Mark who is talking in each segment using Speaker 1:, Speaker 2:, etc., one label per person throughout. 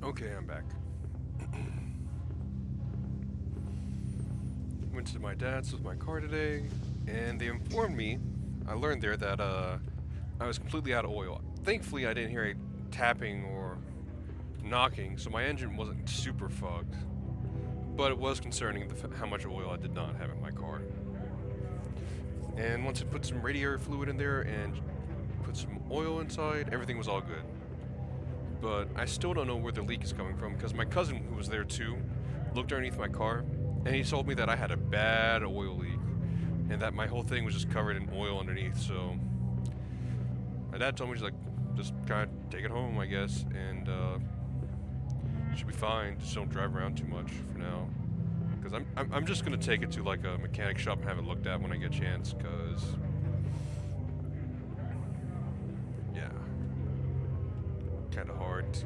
Speaker 1: Okay, I'm back. Went to my dad's with my car today, and they informed me. I learned there that I was completely out of oil. Thankfully, I didn't hear a tapping or knocking, so my engine wasn't super fogged. But it was concerning how much oil I did not have in my car. And once I put some radiator fluid in there and put some oil inside, everything was all good. But I still don't know where the leak is coming from because my cousin, who was there too, looked underneath my car and he told me that I had a bad oil leak and that my whole thing was just covered in oil underneath. So my dad told me, he's like, just kind of take it home, I guess, and should be fine. Just don't drive around too much for now. Because I'm just gonna take it to like a mechanic shop and have it looked at when I get a chance. Cause yeah, kind of hard to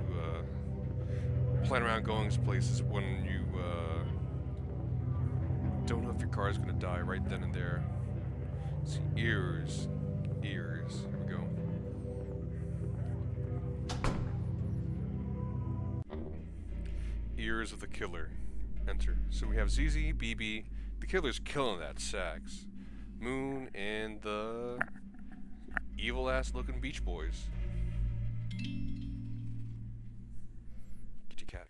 Speaker 1: plan around going to places when you don't know if your car is gonna die right then and there. See, ears. Here we go. Ears of the Killer. Enter. So we have ZZ, BB. The killer's killing that sax. Moon and the evil ass looking Beach Boys. Kitty cat.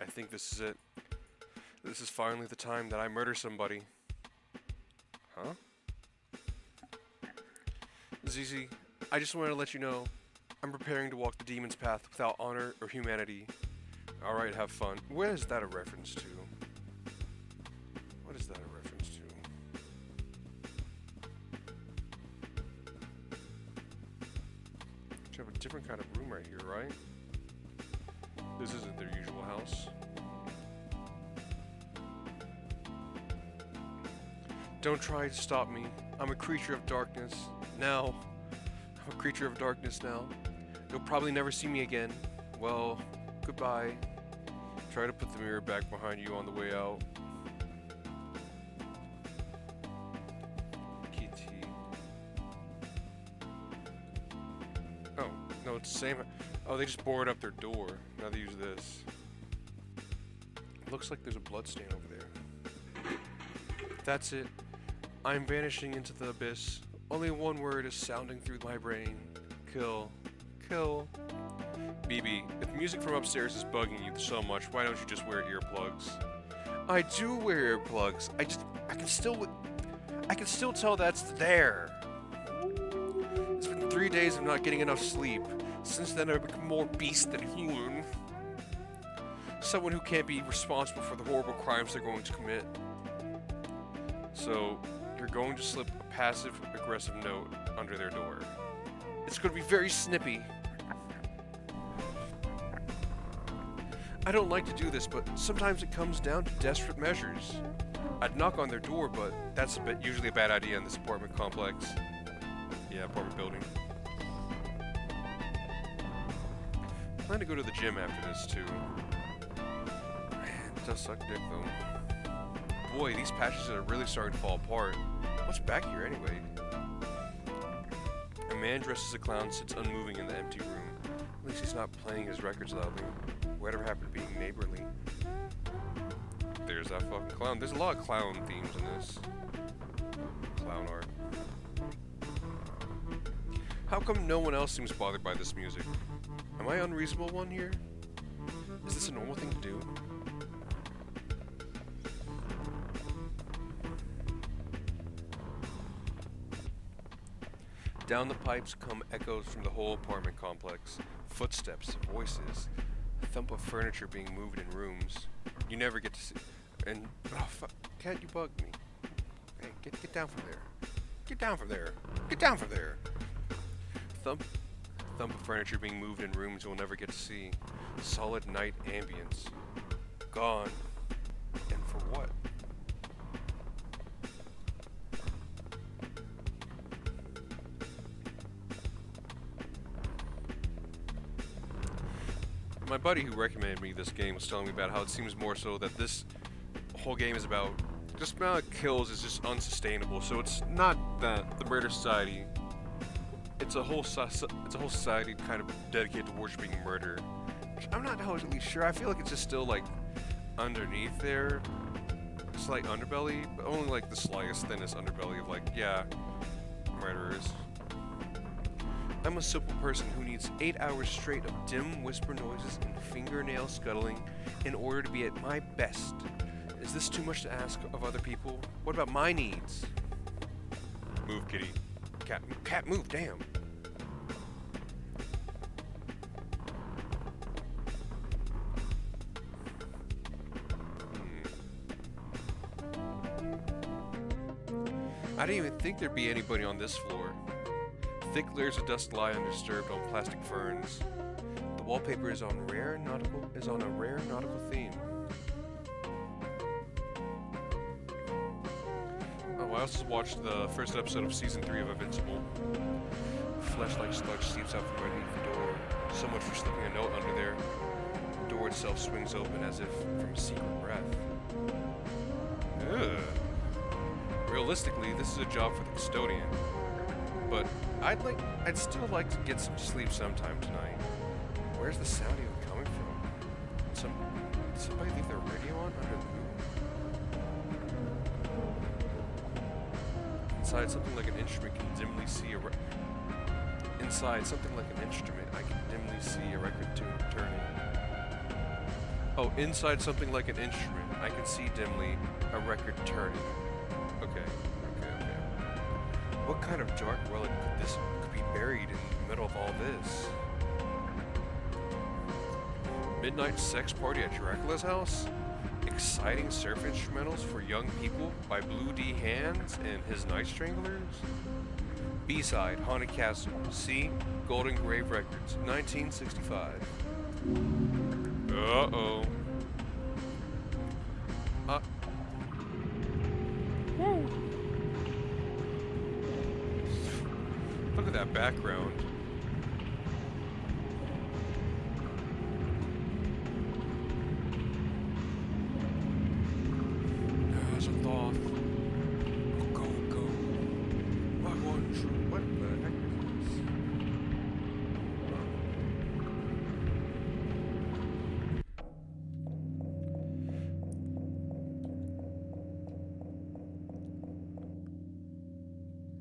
Speaker 1: I think this is it. This is finally the time that I murder somebody. Huh? ZZ, I just wanted to let you know, I'm preparing to walk the demon's path without honor or humanity. Alright, have fun. Where is that a reference to? What is that a reference to? You have a different kind of room right here, right? This isn't their usual house. Don't try to stop me. I'm a creature of darkness. Now. I'm a creature of darkness now. You'll probably never see me again. Well, goodbye. Try to put the mirror back behind you on the way out. Kitty. Oh, no, it's the same. Oh, they just boarded up their door. Now they use this. Looks like there's a bloodstain over there. That's it. I'm vanishing into the abyss. Only one word is sounding through my brain. Kill. Kill. BB, if music from upstairs is bugging you so much, why don't you just wear earplugs? I do wear earplugs. I can still tell that's there. It's been 3 days of not getting enough sleep. Since then, I've become more beast than human. Someone who can't be responsible for the horrible crimes they're going to commit. So, you're going to slip a passive-aggressive note under their door. It's going to be very snippy. I don't like to do this, but sometimes it comes down to desperate measures. I'd knock on their door, but that's usually a bad idea in this apartment complex. Yeah, apartment building. I plan to go to the gym after this, too. Man, it does suck dick, though. Boy, these patches are really starting to fall apart. What's back here, anyway? A man dressed as a clown sits unmoving in the empty room. At least he's not playing his records loudly. Whatever happened to being neighborly? There's that fucking clown. There's a lot of clown themes in this. Clown art. How come no one else seems bothered by this music? Am I unreasonable one here? Is this a normal thing to do? Down the pipes come echoes from the whole apartment complex. Footsteps, voices, a thump of furniture being moved in rooms. You never get to see. And oh fuck! Can't you bug me? Hey, get down from there! Get down from there! Get down from there! Thump of furniture being moved in rooms you'll never get to see. Solid night ambience. Gone. And for what? my buddy who recommended me this game was telling me about how it seems more so that this whole game is about just amount of kills is just unsustainable. So it's not that the murder society. It's a whole society kind of dedicated to worshiping murder. Which I'm not totally sure. I feel like it's just still like underneath there, slight underbelly, but only like the slightest, thinnest underbelly of like, yeah, murderers. I'm a simple person who needs 8 hours straight of dim whisper noises and fingernail scuttling in order to be at my best. Is this too much to ask of other people? What about my needs? Move, kitty. Cat, move, damn. I didn't even think there'd be anybody on this floor. Thick layers of dust lie undisturbed on plastic ferns. The wallpaper is on a rare nautical theme. Oh, I also watched the first episode of season 3 of Invincible. Flesh-like sludge seeps out from underneath the door. So much for slipping a note under there. The door itself swings open as if from a secret breath. Ugh. Realistically, this is a job for the custodian. But I'd still like to get some sleep sometime tonight. Where's the sound even coming from? Did somebody leave their radio on under the moon? Inside something like an instrument, I can dimly see a record tune turning. Oh, inside something like an instrument, I can see dimly a record turning. Okay. What kind of dark relic could be buried in the middle of all this? Midnight sex party at Dracula's house? Exciting surf instrumentals for young people by Blue D Hands and his Night Stranglers? B-side, Haunted Castle. C, Golden Grave Records, 1965. Uh-oh. Woo! Look at that background. As a thought. Go. My one true. What the heck is this?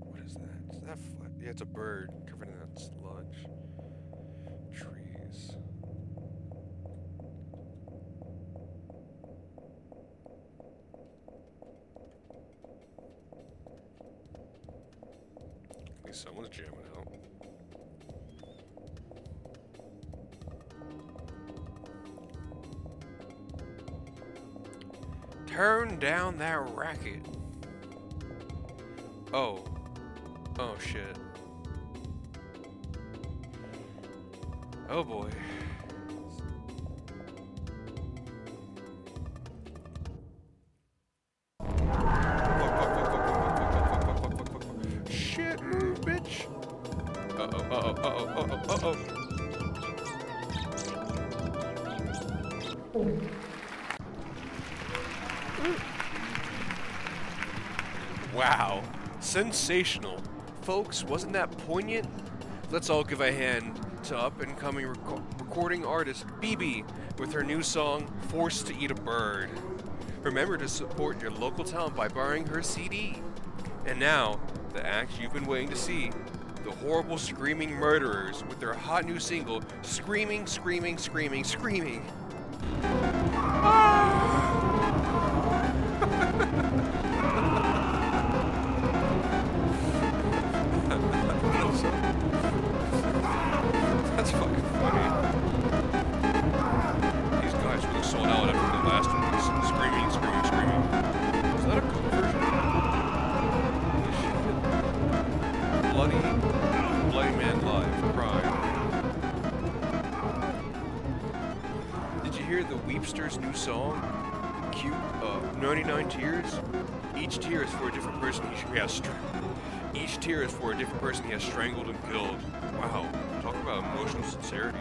Speaker 1: What is that? Is that flat? Yeah, it's a bird covered in that sludge. Trees. At least someone's jamming out. Turn down that racket. Oh shit. Oh boy. Shit, move, bitch. Uh-oh. Wow. Sensational. Folks, wasn't that poignant? Let's all give a hand to up-and-coming recording artist BB with her new song, Forced to Eat a Bird. Remember to support your local talent by buying her CD. And now, the act you've been waiting to see, the horrible screaming murderers with their hot new single, Screaming. That's fucking funny. These guys really sold out after the last one. Screaming. Is that a cover version? Holy shit. Bloody Man Live. Prime. Did you hear the Weepsters' new song? Cute. 99 Tears? Each tear is for a different person Each tear is for a different person he has strangled and killed. Wow, talk about emotional sincerity.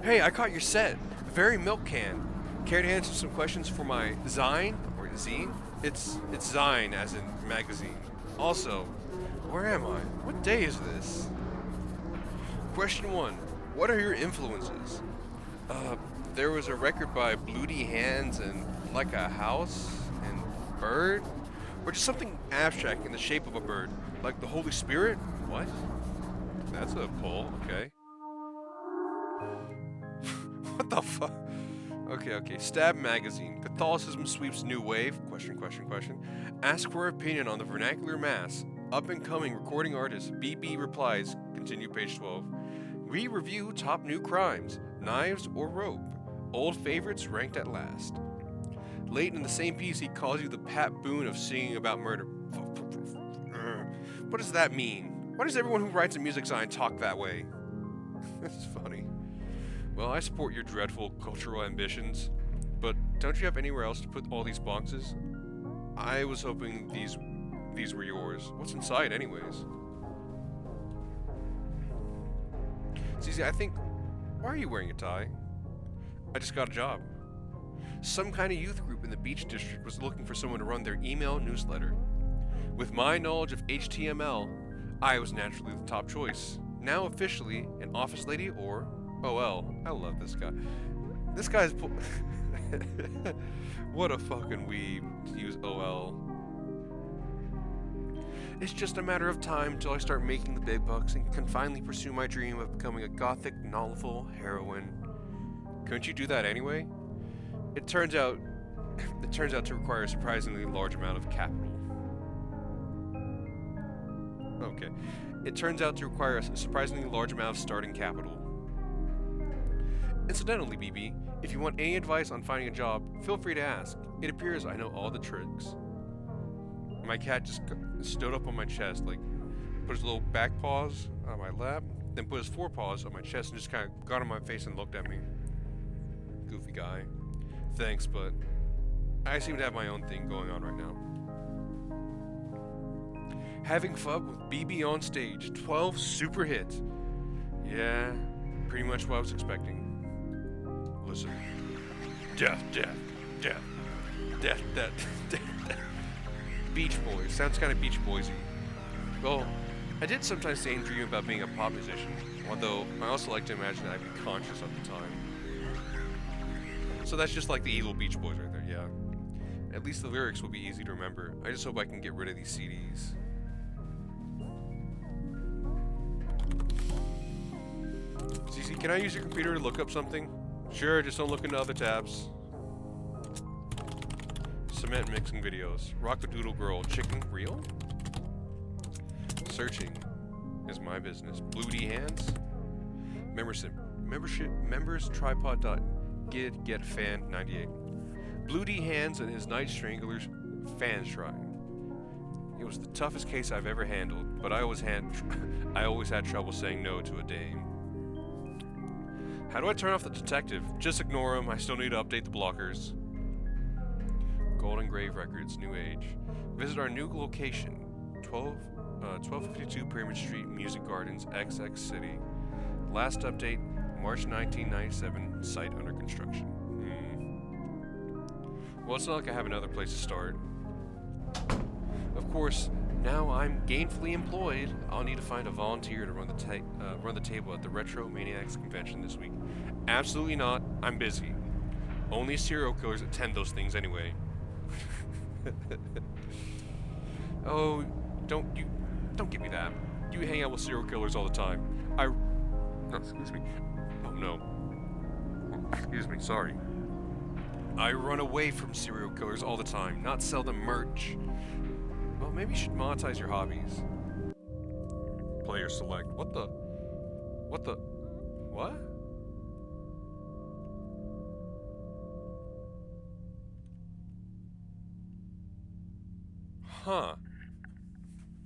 Speaker 1: Hey, I caught your set. Very milk can. Care to answer some questions for my Zine or zine? It's Zine as in magazine. Also, where am I? What day is this? Question 1. What are your influences? Uh, there was a record by Bloody Hands and Like a House and Bird? Or just something abstract in the shape of a bird, like the Holy Spirit? What? That's a pull, okay. What the fuck? Okay. Stab Magazine. Catholicism sweeps new wave? Question. Ask for opinion on the vernacular mass. Up and coming recording artist. BB replies. Continue page 12. We review top new crimes. Knives or rope. Old favorites ranked at last. Late in the same piece, he calls you the Pat Boone of singing about murder. What does that mean? Why does everyone who writes a music sign talk that way? This is funny. Well, I support your dreadful cultural ambitions, but don't you have anywhere else to put all these boxes? I was hoping these were yours. What's inside, anyways? See, I think... Why are you wearing a tie? I just got a job. Some kind of youth group in the Beach District was looking for someone to run their email newsletter. With my knowledge of HTML, I was naturally the top choice. Now officially an office lady or OL. I love this guy. This guy's... What a fucking weeb to use OL. It's just a matter of time until I start making the big bucks and can finally pursue my dream of becoming a gothic, novelful heroine. Couldn't you do that anyway? It turns out to require a surprisingly large amount of capital. Okay. It turns out to require a surprisingly large amount of starting capital. Incidentally, BB, if you want any advice on finding a job, feel free to ask. It appears I know all the tricks. My cat just stood up on my chest, like, put his little back paws on my lap, then put his forepaws on my chest and just kind of got on my face and looked at me. Goofy guy. Thanks, but I seem to have my own thing going on right now. Having fun with BB on stage, 12 super hits. Yeah, pretty much what I was expecting. Listen. Death. Beach Boys. Sounds kind of Beach Boysy. Well, I did sometimes daydream about being a pop musician, although I also like to imagine I'd be conscious at the time. So that's just like the evil Beach Boys right there, yeah. At least the lyrics will be easy to remember. I just hope I can get rid of these CDs. CC, can I use your computer to look up something? Sure, just don't look into other tabs. Cement mixing videos. Rockadoodle girl. Chicken real? Searching is my business. Bloody hands? Members tripod.get fan 98. Bloody hands and his night stranglers fan shrine. It was the toughest case I've ever handled, but I always had trouble saying no to a dame. How do I turn off the detective? Just ignore him. I still need to update the blockers. Golden Grave Records, New Age. Visit our new location, 1252 Pyramid Street, Music Gardens, XX City. Last update, March 1997, site under construction. Well, it's not like I have another place to start. Of course, now I'm gainfully employed, I'll need to find a volunteer to run the table at the Retro Maniacs convention this week. Absolutely not, I'm busy. Only serial killers attend those things anyway. Oh, don't give me that. You hang out with serial killers all the time. Excuse me. Oh no. Excuse me, sorry. I run away from serial killers all the time, not sell them merch. Well, maybe you should monetize your hobbies. Player select. What? Huh.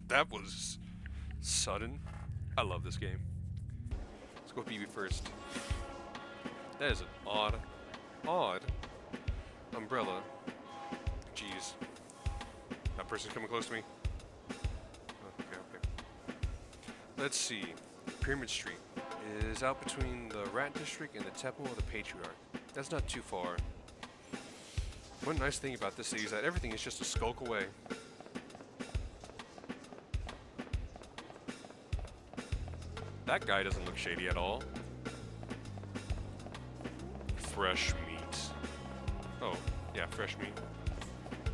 Speaker 1: That was sudden. I love this game. Let's go BB first. That is an odd umbrella. Jeez. That person's coming close to me. Okay. Let's see. Pyramid Street is out between the Rat District and the Temple of the Patriarch. That's not too far. One nice thing about this city is that everything is just a skulk away. That guy doesn't look shady at all. Fresh meat. Oh, yeah, fresh meat.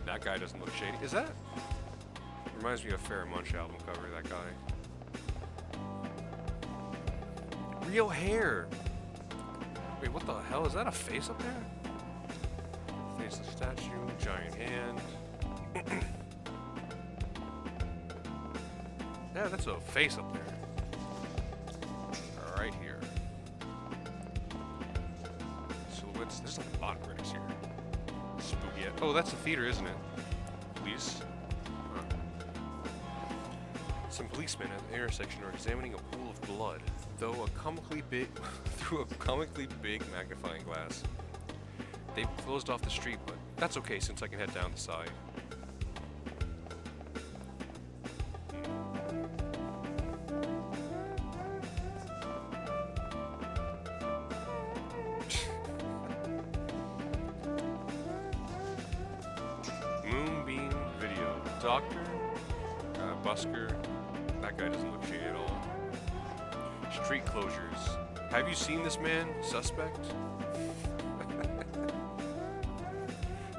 Speaker 1: That guy doesn't look shady. Is that? Reminds me of Fair Munch album cover, that guy. Real hair! Wait, what the hell? Is that a face up there? Face of statue, giant hand. Yeah, that's a face up there. Right here. Silhouettes. There's a lot of critics here. Spooky. Oh, that's the theater, isn't it? Police. Huh. Some policemen at the intersection are examining a pool of blood, through a comically big magnifying glass. They've closed off the street, but that's okay since I can head down the side. Moonbeam video. Doctor, busker. That guy doesn't look shady at all. Street closures. Have you seen this man? Suspect?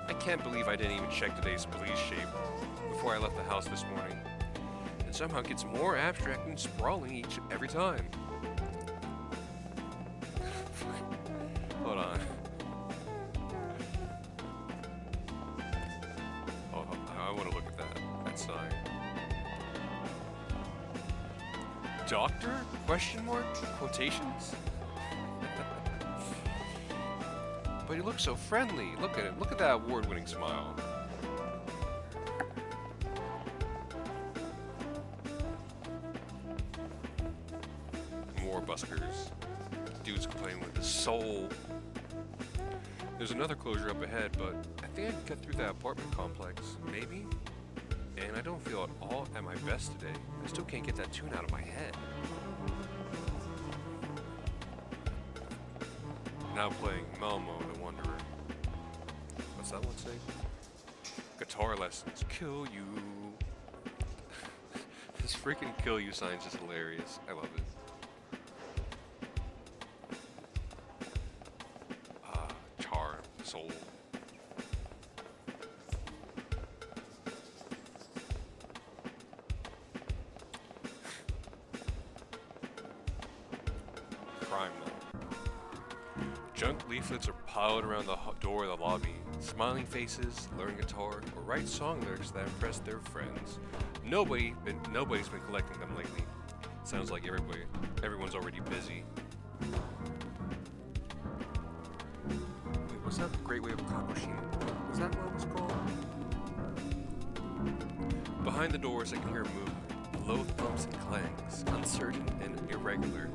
Speaker 1: I can't believe I didn't even check today's police shape before I left the house this morning. It somehow gets more abstract and sprawling every time. Hold on. Oh, I want to look at that sign. Doctor? Question mark? Quotations? But he looks so friendly. Look at him. Look at that award-winning smile. More buskers. Dude's playing with his soul. There's another closure up ahead, but I think I can get through that apartment complex. Maybe? And I don't feel at all at my best today. I still can't get that tune out of my head. Now playing Malmo the Wanderer. What's that one say? Guitar lessons. Kill you. This freaking kill you sign's just hilarious. I love it. Charm. Soul. Crime note. Junk leaflets are piled around the door of the lobby. Smiling faces, learn guitar, or write song lyrics that impress their friends. Nobody's been collecting them lately. Sounds like everyone's already busy. Wait, was that the Great Wave of Kagoshima? Was that what it was called? Behind the doors, I can hear movement. Low thumps and clangs, uncertain and irregular,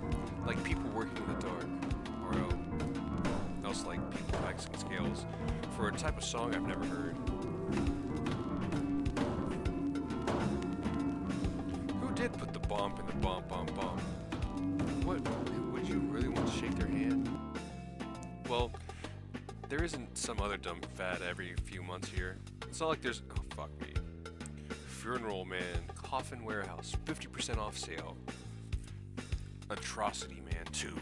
Speaker 1: like people working in the dark. Or else like people practicing scales for a type of song I've never heard. Who did put the bump in the bump bump bump? What, would you really want to shake their hand? Well, there isn't some other dumb fad every few months here. It's not like there's, oh fuck me. Funeral Man, Coffin Warehouse, 50% off sale. Atrocity Man 2.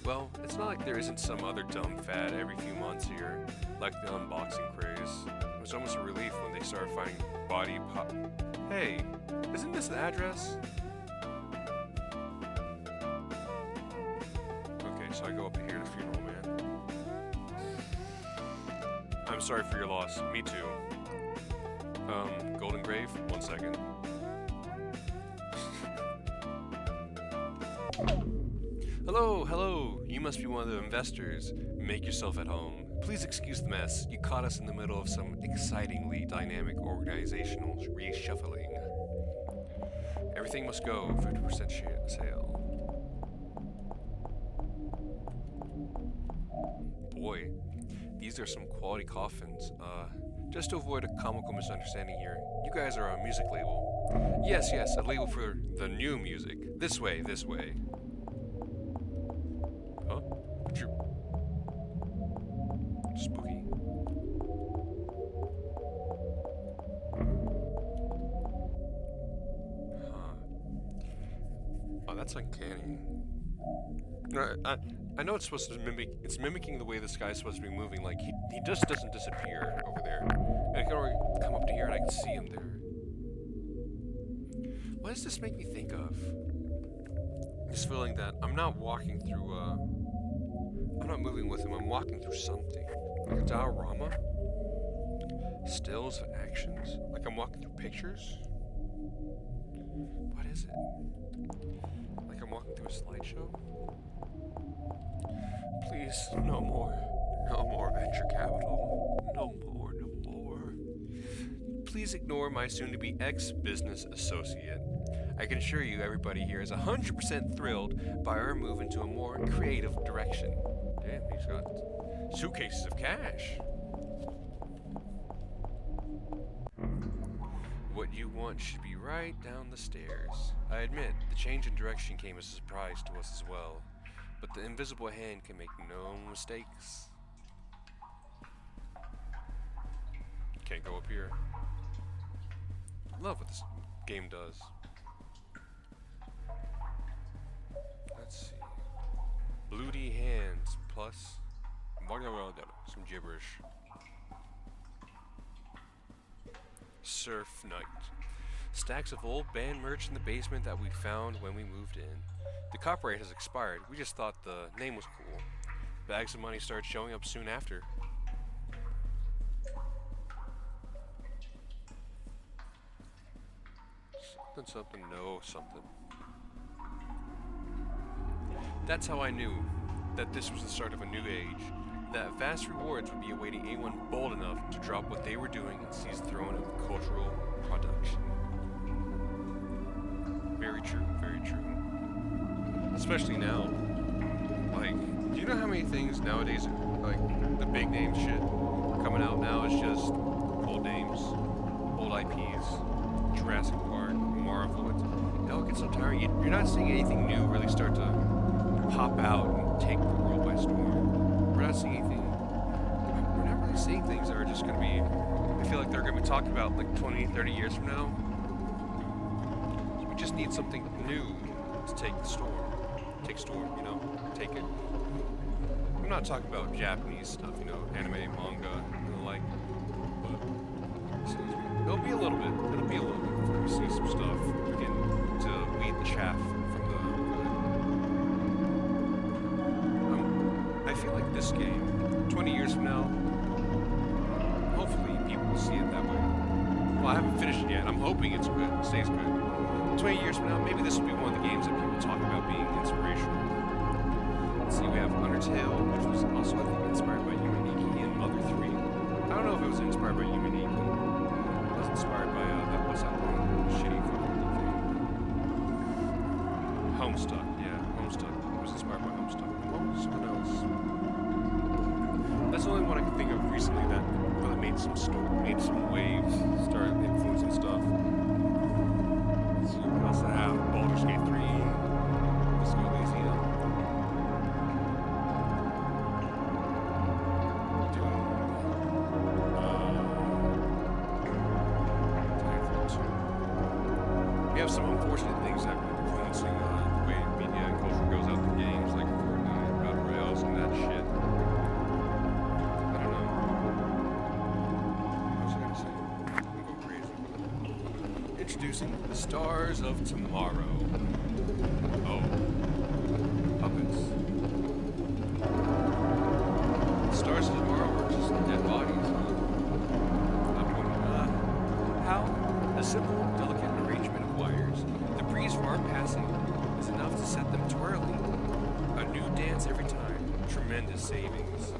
Speaker 1: Well, it's not like there isn't some other dumb fad every few months here, like the unboxing craze. It was almost a relief when they started finding body pop. Hey, isn't this the address? Okay, so I go up here to Funeral Man. I'm sorry for your loss. Me too. Golden Grave? 1 second. Hello, you must be one of the investors. Make yourself at home. Please excuse the mess. You caught us in the middle of some excitingly dynamic organizational reshuffling. Everything must go, 50% sale. Boy, these are some quality coffins. Just to avoid a comical misunderstanding here, you guys are a music label. Yes, a label for The new music. This way, this way. Huh? Spooky. Huh. Oh, that's uncanny. I know it's supposed to mimic. It's mimicking the way this guy's supposed to be moving. Like he just doesn't disappear over there. I can already come up to here and I can see him there. What does this make me think of? This feeling that I'm not walking through. I'm not moving with him. I'm walking through something. Like a diorama. Stills of actions. Like I'm walking through pictures. What is it? Like I'm walking through a slideshow. Please, no more. No more venture capital. No more, no more. Please ignore my soon-to-be ex-business associate. I can assure you everybody here is 100% thrilled by our move into a more creative direction. Damn, he's got suitcases of cash. What you want should be right down the stairs. I admit, the change in direction came as a surprise to us as well. But the invisible hand can make no mistakes. Can't go up here. Love what this game does. Let's see. Bloody hands plus some gibberish. Surf night. Stacks of old band merch in the basement that we found when we moved in. The copyright has expired. We just thought the name was cool. Bags of money started showing up soon after. Something, no something. That's how I knew that this was the start of a new age. That vast rewards would be awaiting anyone bold enough to drop what they were doing and seize the throne of cultural production. Very true, very true. Especially now. Like, do you know how many things nowadays, like, the big name shit coming out now is just old names, old IPs, Jurassic Park, Marvel. It all gets so tiring. You're not seeing anything new really start to pop out and take the world by storm. We're not seeing anything. We're not really seeing things that are just going to be, I feel like they're going to be talked about like 20, 30 years from now. So we just need something new to take the storm. Take storm, you know, take it. I'm not talking about Japanese stuff, you know, anime, manga, and the like. But it'll be a little bit. It'll be a little bit before we see some stuff. Begin to weed the chaff from the good. I feel like this game, 20 years from now, hopefully people will see it that way. Well, I haven't finished it yet. I'm hoping it's good. It stays good. 20 years from now, maybe this will be one of the games that people talk about being inspirational. Let's see, we have Undertale, which was also, I think, inspired by Yuminiki and Mother 3. I don't know if it was inspired by Yuminiki. It was inspired by, that was that one shitty fucking thing. Homestuck, yeah, Homestuck. It was inspired by Homestuck. What else? That's the only one I can think of recently that really made some waves, started influencing stuff. We also have Baldur's Gate 3, Disco Elysium, Doom, Titanfall 2. We have some unfortunate things that are influencing the way media and culture goes out to games like Fortnite, Battle Royales, and that shit. I don't know. What was I gonna say? I'm going crazy. Introducing the Stars of Tomorrow. Oh. Puppets. The Stars of Tomorrow are just dead bodies, huh? How? A simple, delicate arrangement of wires. The breeze from our passing is enough to set them twirling. A new dance every time. Tremendous savings.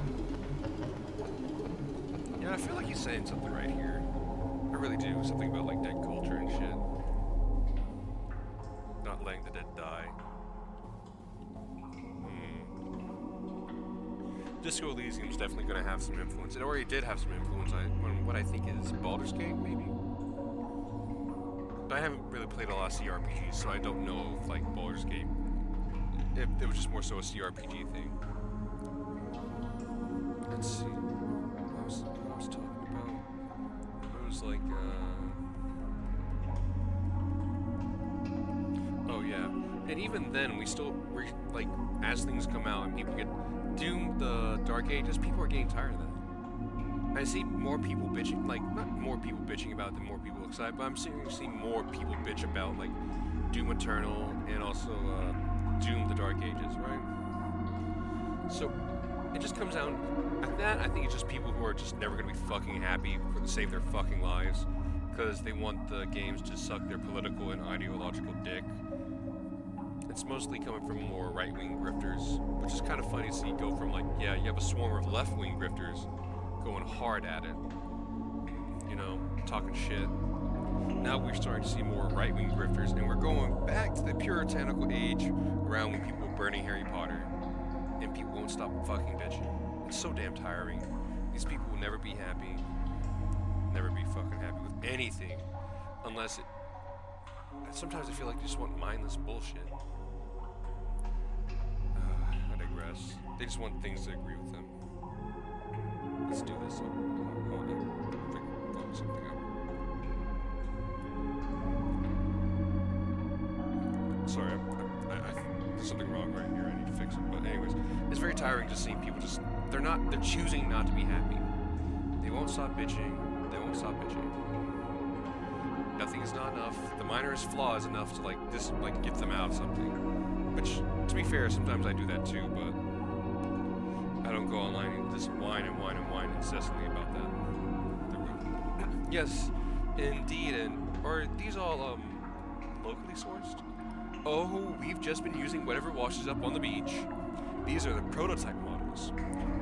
Speaker 1: Yeah, I feel like he's saying something right here. I really do. Something about like dead culture and shit. Not letting the dead die. Disco Elysium is definitely going to have some influence. It already did have some influence on what I think is Baldur's Gate, maybe? I haven't really played a lot of CRPGs, so I don't know if like Baldur's Gate, if it was just more so a CRPG thing. Let's see. What was talking about? It was like, oh yeah. And even then, we still, like, as things come out and people get Doom, the Dark Ages, people are getting tired of that. I see more people bitching, like, not more people bitching about it than more people excited, but I'm seeing more people bitch about, like, Doom Eternal and also Doom, the Dark Ages, right? So, it just comes down, at that, I think it's just people who are just never going to be fucking happy for to save their fucking lives, because they want the games to suck their political and ideological dick. It's mostly coming from more right-wing grifters, which is kind of funny to see go from, like, yeah, you have a swarm of left-wing grifters going hard at it, you know, talking shit. Now we're starting to see more right-wing grifters, and we're going back to the puritanical age around when people were burning Harry Potter, and people won't stop fucking bitching. It's so damn tiring. These people will never be happy, never be fucking happy with anything, unless it... Sometimes I feel like they just want mindless bullshit. I digress. They just want things to agree with them. Let's do this. Hold on. Fuck something up. Sorry, there's something wrong right here. I need to fix it. But anyways, it's very tiring just seeing people just... They're choosing not to be happy. They won't stop bitching. They won't stop bitching. Nothing is not enough. The minorest flaw is enough to, like, get them out of something. Which, to be fair, sometimes I do that too, but I don't go online and just whine incessantly about that. Yes, indeed, and are these all, locally sourced? Oh, we've just been using whatever washes up on the beach. These are the prototype models.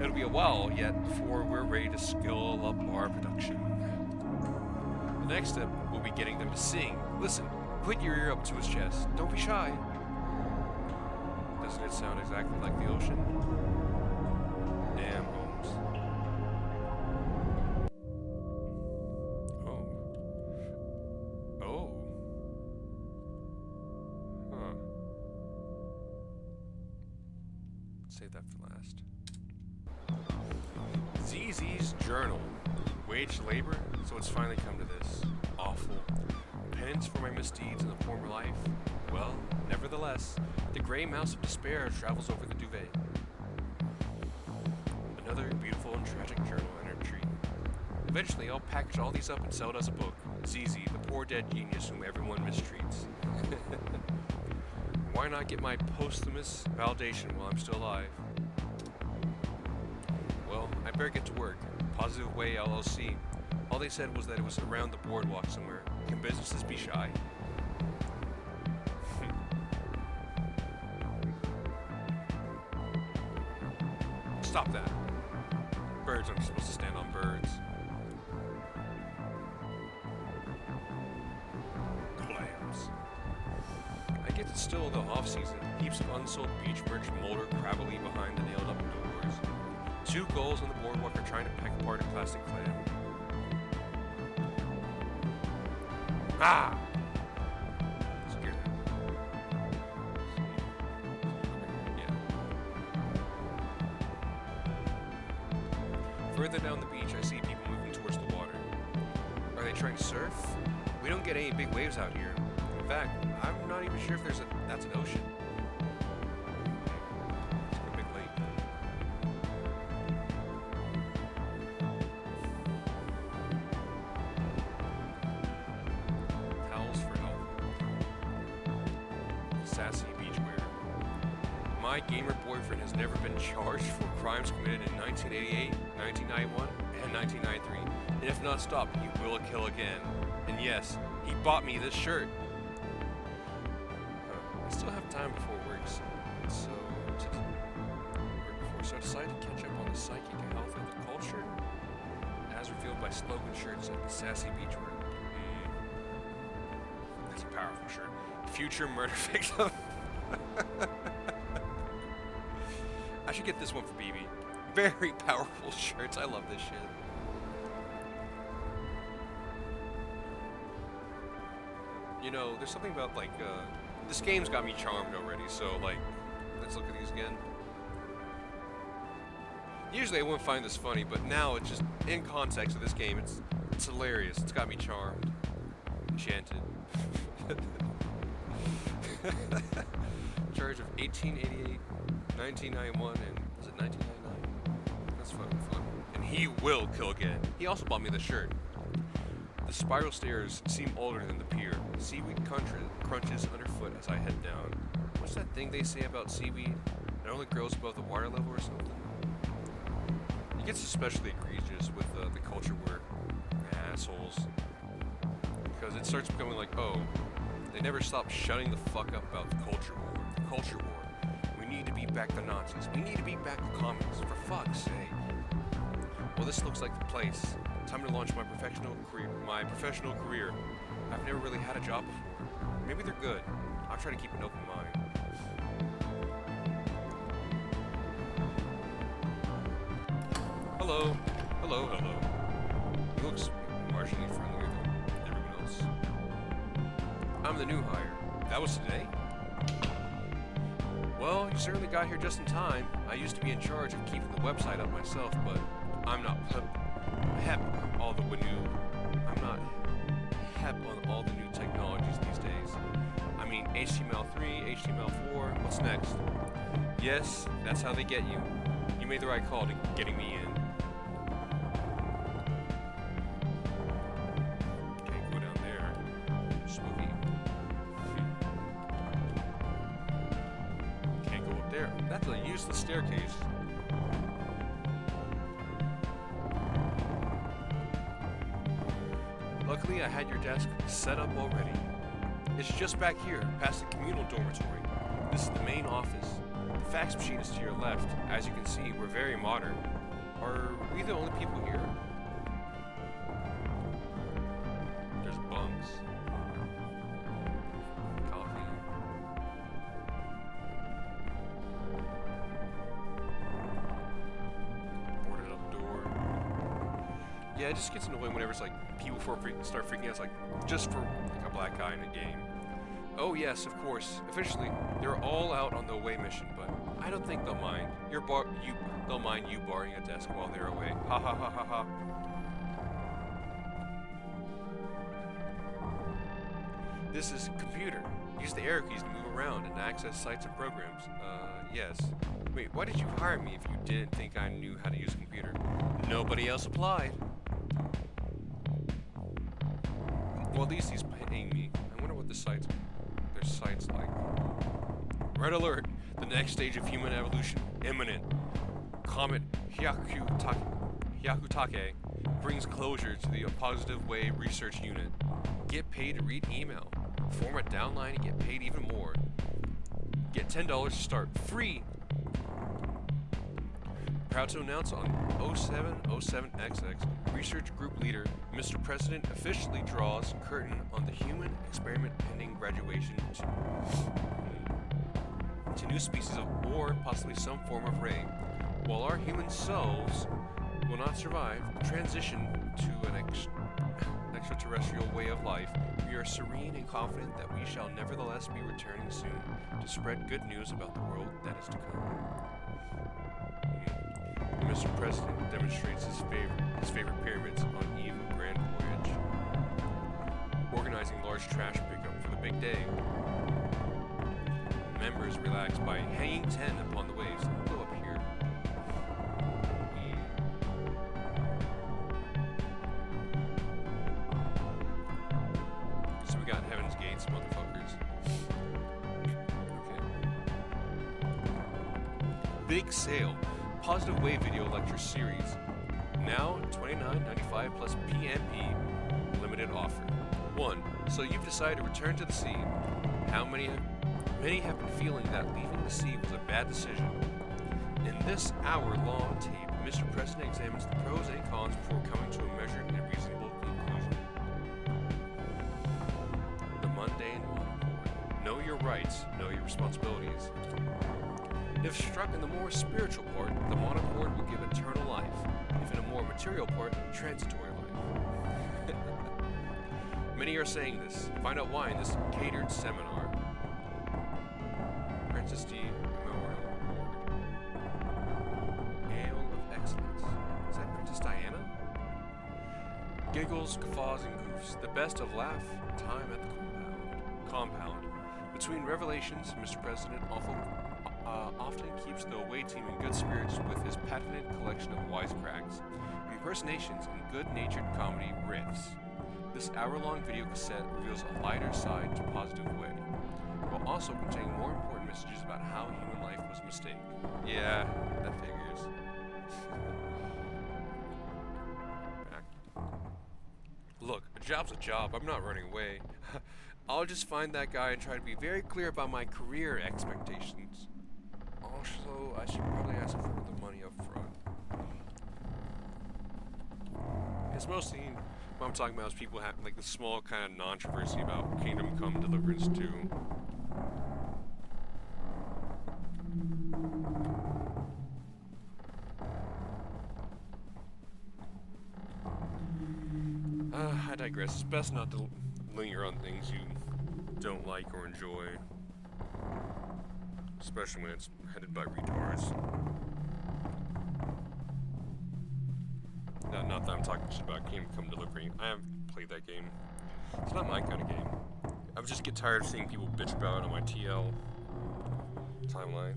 Speaker 1: It'll be a while yet before we're ready to scale up our production. The next step will be getting them to sing. Listen, put your ear up to his chest. Don't be shy. Doesn't it sound exactly like the ocean? Damn, Holmes. Oh. Oh. Huh. Save that for last. ZZ's journal. Waged labor, so it's finally come to this. Awful. Penance for my misdeeds in the former life. Well, nevertheless, the gray mouse of despair travels over the duvet. Another beautiful and tragic journal entry. Eventually, I'll package all these up and sell it as a book. ZZ, the poor dead genius whom everyone mistreats. Why not get my posthumous validation while I'm still alive? Well, I better get to work. Positive Way LLC. All they said was that it was around the boardwalk somewhere. Can businesses be shy? Stop that. Birds aren't supposed to stand on birds. Clams. I get it's still the off-season. Heaps of unsold beach merch molder crabbily behind the nailed-up doors. Two gulls on the boardwalk are trying to peck apart a plastic clam. Ah! Scare that. Yeah. Further down the beach, I see people moving towards the water. Are they trying to surf? We don't get any big waves out here. In fact, I'm not even sure if that's an ocean. It's like a big lake. Sassy beachwear. My gamer boyfriend has never been charged for crimes committed in 1988, 1991, and 1993. And if not stopped, he will kill again. And yes, he bought me this shirt. I still have time before work, so I decided to catch up on the psychic health of the culture, as revealed by slogan shirts like the Sassy Beachwear. That's a powerful shirt. Future murder victim. I should get this one for BB. Very powerful shirts. I love this shit. You know, there's something about like this game's got me charmed already. So like, let's look at these again. Usually I wouldn't find this funny, but now it's just in context of this game, it's hilarious. It's got me charmed, enchanted. Charge of 1888, 1991, and was it 1999? That's fucking fun. And he will kill again. He also bought me the shirt. The spiral stairs seem older than the pier. Seaweed crunches underfoot as I head down. What's that thing they say about seaweed? It only grows above the water level or something? It gets especially egregious with the culture war assholes. Because it starts becoming like, oh, they never stop shutting the fuck up about the culture war. The culture war. We need to beat back the Nazis. We need to beat back the communists. For fuck's sake. Well, this looks like the place. Time to launch my professional career. I've never really had a job before. Maybe they're good. I'll try to keep an open mind. Hello. Hello, hello. He looks marginally friendlier than everyone else. I'm the new hire. That was today? Well, you certainly got here just in time. I used to be in charge of keeping the website up myself, but I'm not hep on all the new technologies these days. I mean, HTML3, HTML4, what's next? Yes, that's how they get you. You made the right call to getting me in. Can't go down there. Spooky. Can't go up there. That's a useless staircase. Luckily, I had your desk set up already. It's just back here, past the communal dormitory. This is the main office. The fax machine is to your left. As you can see, we're very modern. Are we the only people here? There's bunks. Coffee. Boarded up door. Yeah, it just gets annoying whenever it's like people start freaking out. It's like just for like a black guy in a game. Oh yes, of course. Officially, they're all out on the away mission, but I don't think they'll mind. They'll mind you borrowing a desk while they're away. Ha ha ha ha ha. This is a computer. Use the arrow keys to move around and access sites and programs. Yes. Wait, why did you hire me if you didn't think I knew how to use a computer? Nobody else applied. Well, at least he's paying me. I wonder what their site's like. Red alert! The next stage of human evolution imminent. Comet Hyakutake brings closure to the Positive Way Research Unit. Get paid to read email. Format downline and get paid even more. Get $10 to start. Free! Proud to announce on 0707XX, Research Group Leader, Mr. President officially draws curtain on the human experiment pending graduation to new species of or possibly some form of ray. While our human selves will not survive the transition to an extraterrestrial way of life, we are serene and confident that we shall nevertheless be returning soon to spread good news about the world that is to come. Mr. President demonstrates his favorite pyramids on eve of grand voyage, organizing large trash pickup for the big day. Members relax by hanging 10 upon the waves. We'll go up here. So we got Heaven's Gates, motherfuckers. Okay. Big sale. Positive Way video lecture series. Now $29.95 plus PMP limited offer. 1. So you've decided to return to the sea. How many have been feeling that leaving the sea was a bad decision. In this hour-long tape, Mr. President examines the pros and cons before coming to a measured and reasonable conclusion. The mundane monoboard. Know your rights, know your responsibilities. If struck in the more spiritual part, the monochord will give eternal life. If in a more material part, transitory life. Many are saying this. Find out why in this catered seminar. Princess D. Memorial Award. Ale of Excellence. Is that Princess Diana? Giggles, guffaws, and goofs. The best of laugh time at the compound. Between revelations, Mr. President often keeps the away team in good spirits with his patented collection of wisecracks, impersonations, and good-natured comedy riffs. This hour-long video cassette reveals a lighter side to positive way, while also containing more important messages about how human life was a mistake. Yeah, that figures. Look, a job's a job. I'm not running away. I'll just find that guy and try to be very clear about my career expectations. Also, I should probably ask for the money up front. It's mostly what I'm talking about is people have like the small kind of controversy about Kingdom Come Deliverance 2. I digress. It's best not to linger on things you don't like or enjoy, especially when it's headed by retards. Not that I'm talking shit about Kingdom Come Delivery. I haven't played that game. It's not my kind of game. I would just get tired of seeing people bitch about it on my TL timeline.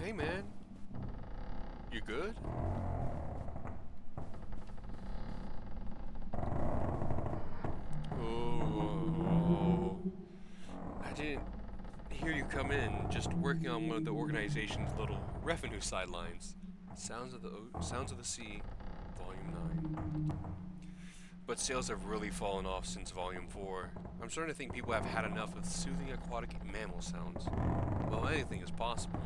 Speaker 1: Hey man, you good? Oh, I didn't hear you come in. Just working on one of the organization's little revenue sidelines. Sounds of the Sea, Volume 9. But sales have really fallen off since Volume 4. I'm starting to think people have had enough of soothing aquatic mammal sounds. Well, anything is possible.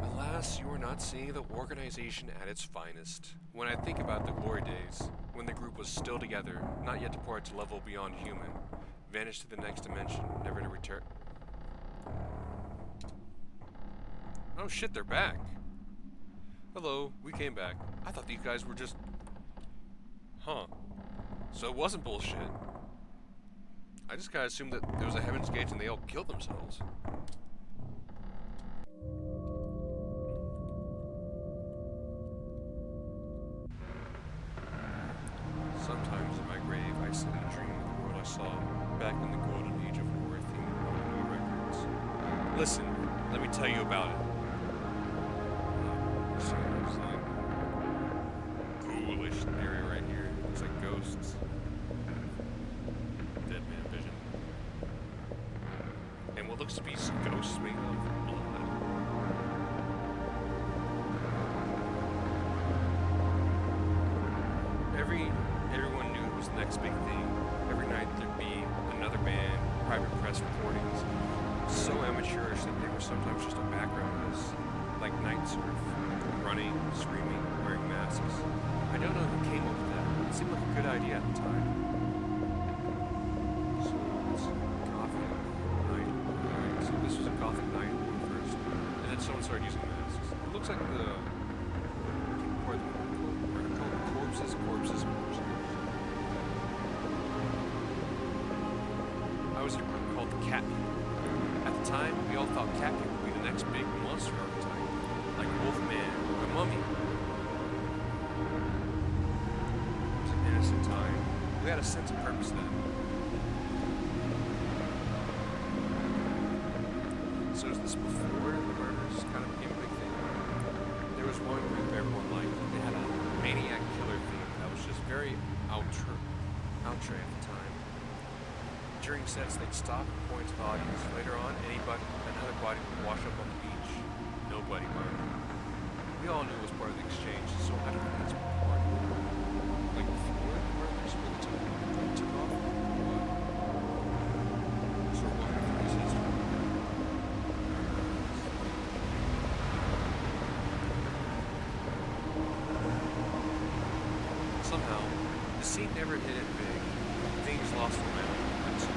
Speaker 1: Alas, you are not seeing the organization at its finest. When I think about the glory days, when the group was still together, not yet departed to level beyond human, vanished to the next dimension, never to return. Oh shit, they're back. Hello, we came back. I thought these guys were just... Huh. So it wasn't bullshit. I just kinda assumed that there was a Heaven's Gate and they all killed themselves. Sometimes in my grave, I sit and dream of the world I saw back in the golden age of horror-themed movie records. Listen, let me tell you about it. It's like ghoulish area right here. Looks like ghosts. Dead man vision. And what looks to be ghosts made of blood. Everyone knew it was the next big thing. Every night there'd be another band, private press reportings. So amateurish that they were sometimes just a background noise, like night surf, running, screaming, wearing masks. I don't know who came up with that. It seemed like a good idea at the time. So it's Gothic night. Right, so this was a Gothic night first, and then someone started using masks. It looks like the corpses. I was in a group called the Cat People. At the time, we all thought Cat People would be the next big monster archetype, like Wolfman or a mummy. It was an innocent time. We had a sense of purpose then. So is this before the murders kind of became a big thing? There was one group everyone liked. They had a maniac killer theme that was just very outre at the time. During sets, they'd stop and point to the audience. Later on, another body would wash up on the beach. Nobody minded. We all knew it was part of the exchange, so I don't think that's part of it. Like before the murders really took off? What? So we're looking for this history. scene never hit it big. Things lost momentum.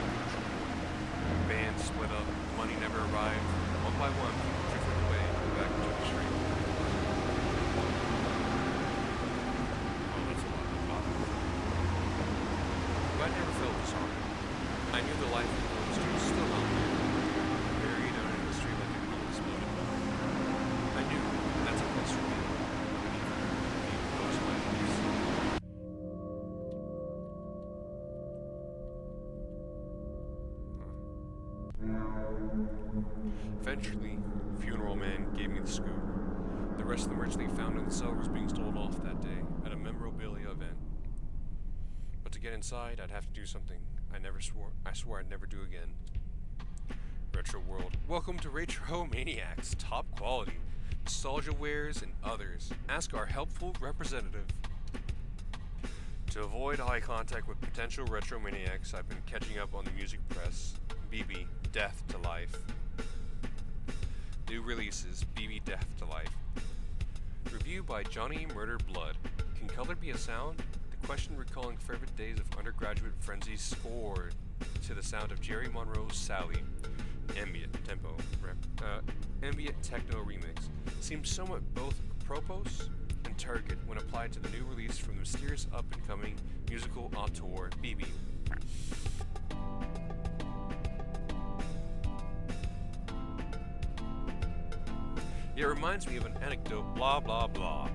Speaker 1: Bands split up. Money never arrived. One by one, people drifted away back into the street. Oh, that's a lot of pop. But I never felt disheartened. I knew the life of the industry was still out there, buried in an industry like an unexploded bomb. I knew that's a place for me. Those lands. Eventually, funeral man gave me the scoop. The rest of the merch they found in the cellar was being sold off that day at a memorabilia event. But to get inside, I'd have to do something I swore I'd never do again. Retro World. Welcome to Retro Maniacs. Top quality. Nostalgia wares and others. Ask our helpful representative. To avoid eye contact with potential retro maniacs, I've been catching up on the music press. BB, Death to Life. New releases, BB Death to Life. Review by Johnny Murder Blood. Can color be a sound? The question recalling favorite days of undergraduate frenzy scored to the sound of Jerry Monroe's Sally. Ambient techno remix. Seems somewhat both apropos and target when applied to the new release from the mysterious up-and-coming musical auteur BB. It reminds me of an anecdote, blah blah blah.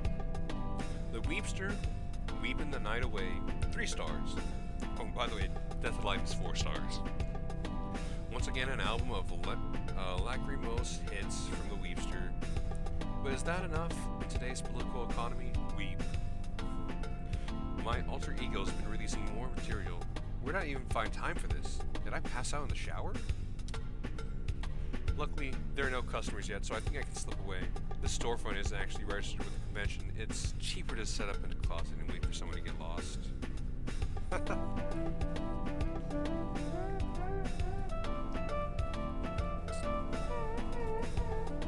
Speaker 1: The Weepster, Weepin' the Night Away, 3 stars. Oh, by the way, Death of Life is 4 stars. Once again, an album of lachrymose hits from the Weepster. But is that enough in today's political economy? Weep. My alter ego's been releasing more material. Where'd I even find time for this? Did I pass out in the shower? Luckily, there are no customers yet, so I think I can slip away. This storefront isn't actually registered with the convention. It's cheaper to set up in a closet and wait for someone to get lost.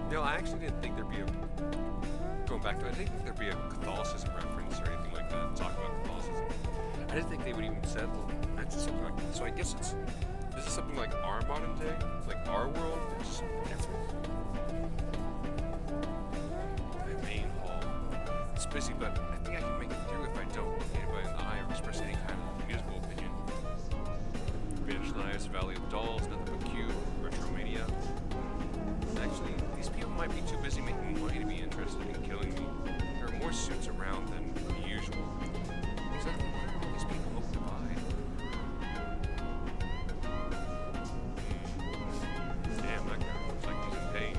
Speaker 1: No, I actually didn't think there'd be a... Going back to it, I didn't think there'd be a Catholicism reference or anything like that. Talk about Catholicism. I didn't think they would even set something like that. So I guess it's... This is something like our modern day? Like our world? It's just different. The main hall. It's busy, but I think I can make it through if I don't look anybody in the eye or express any kind of musical opinion. Vintage Knives, Valley of Dolls, nothing but cute, Retromania. Actually, these people might be too busy making money to be interested in killing me. There are more suits around than usual. Exactly where are all these people hope to buy? Damn, that guy looks like he's in pain.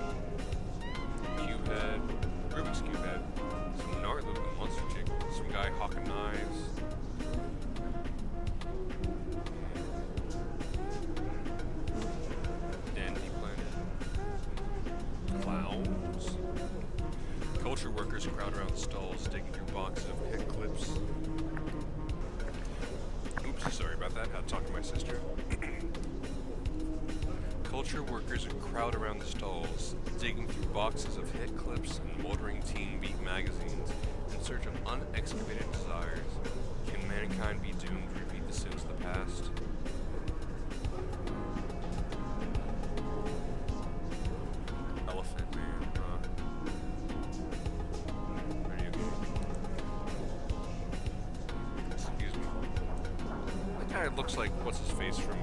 Speaker 1: Cube head, Rubik's Cube head, some gnarly looking monster chick, some guy hawking knives. Culture workers crowd around the stalls, digging through boxes of head clips. Oops, sorry about that. Had to talk to my sister. Culture workers crowd around the stalls, digging through boxes of hit clips and moldering teen beat magazines in search of unexcavated desires. Can mankind be doomed to repeat the sins of the past? Elephant Man, huh? Video game. Excuse me. That guy looks like what's his face from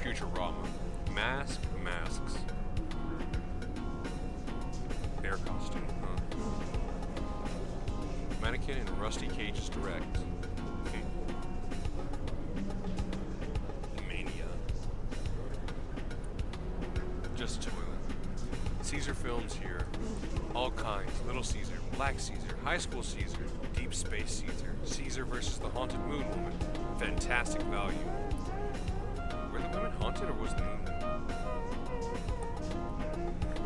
Speaker 1: Futurama. Masks. Bear costume, huh? Mannequin and Rusty Cage's direct. Mania. Just toilet. Caesar films here. All kinds. Little Caesar, Black Caesar, High School Caesar, Deep Space Caesar, Caesar versus the Haunted Moon Woman. Fantastic value. Were the women haunted or was the moon?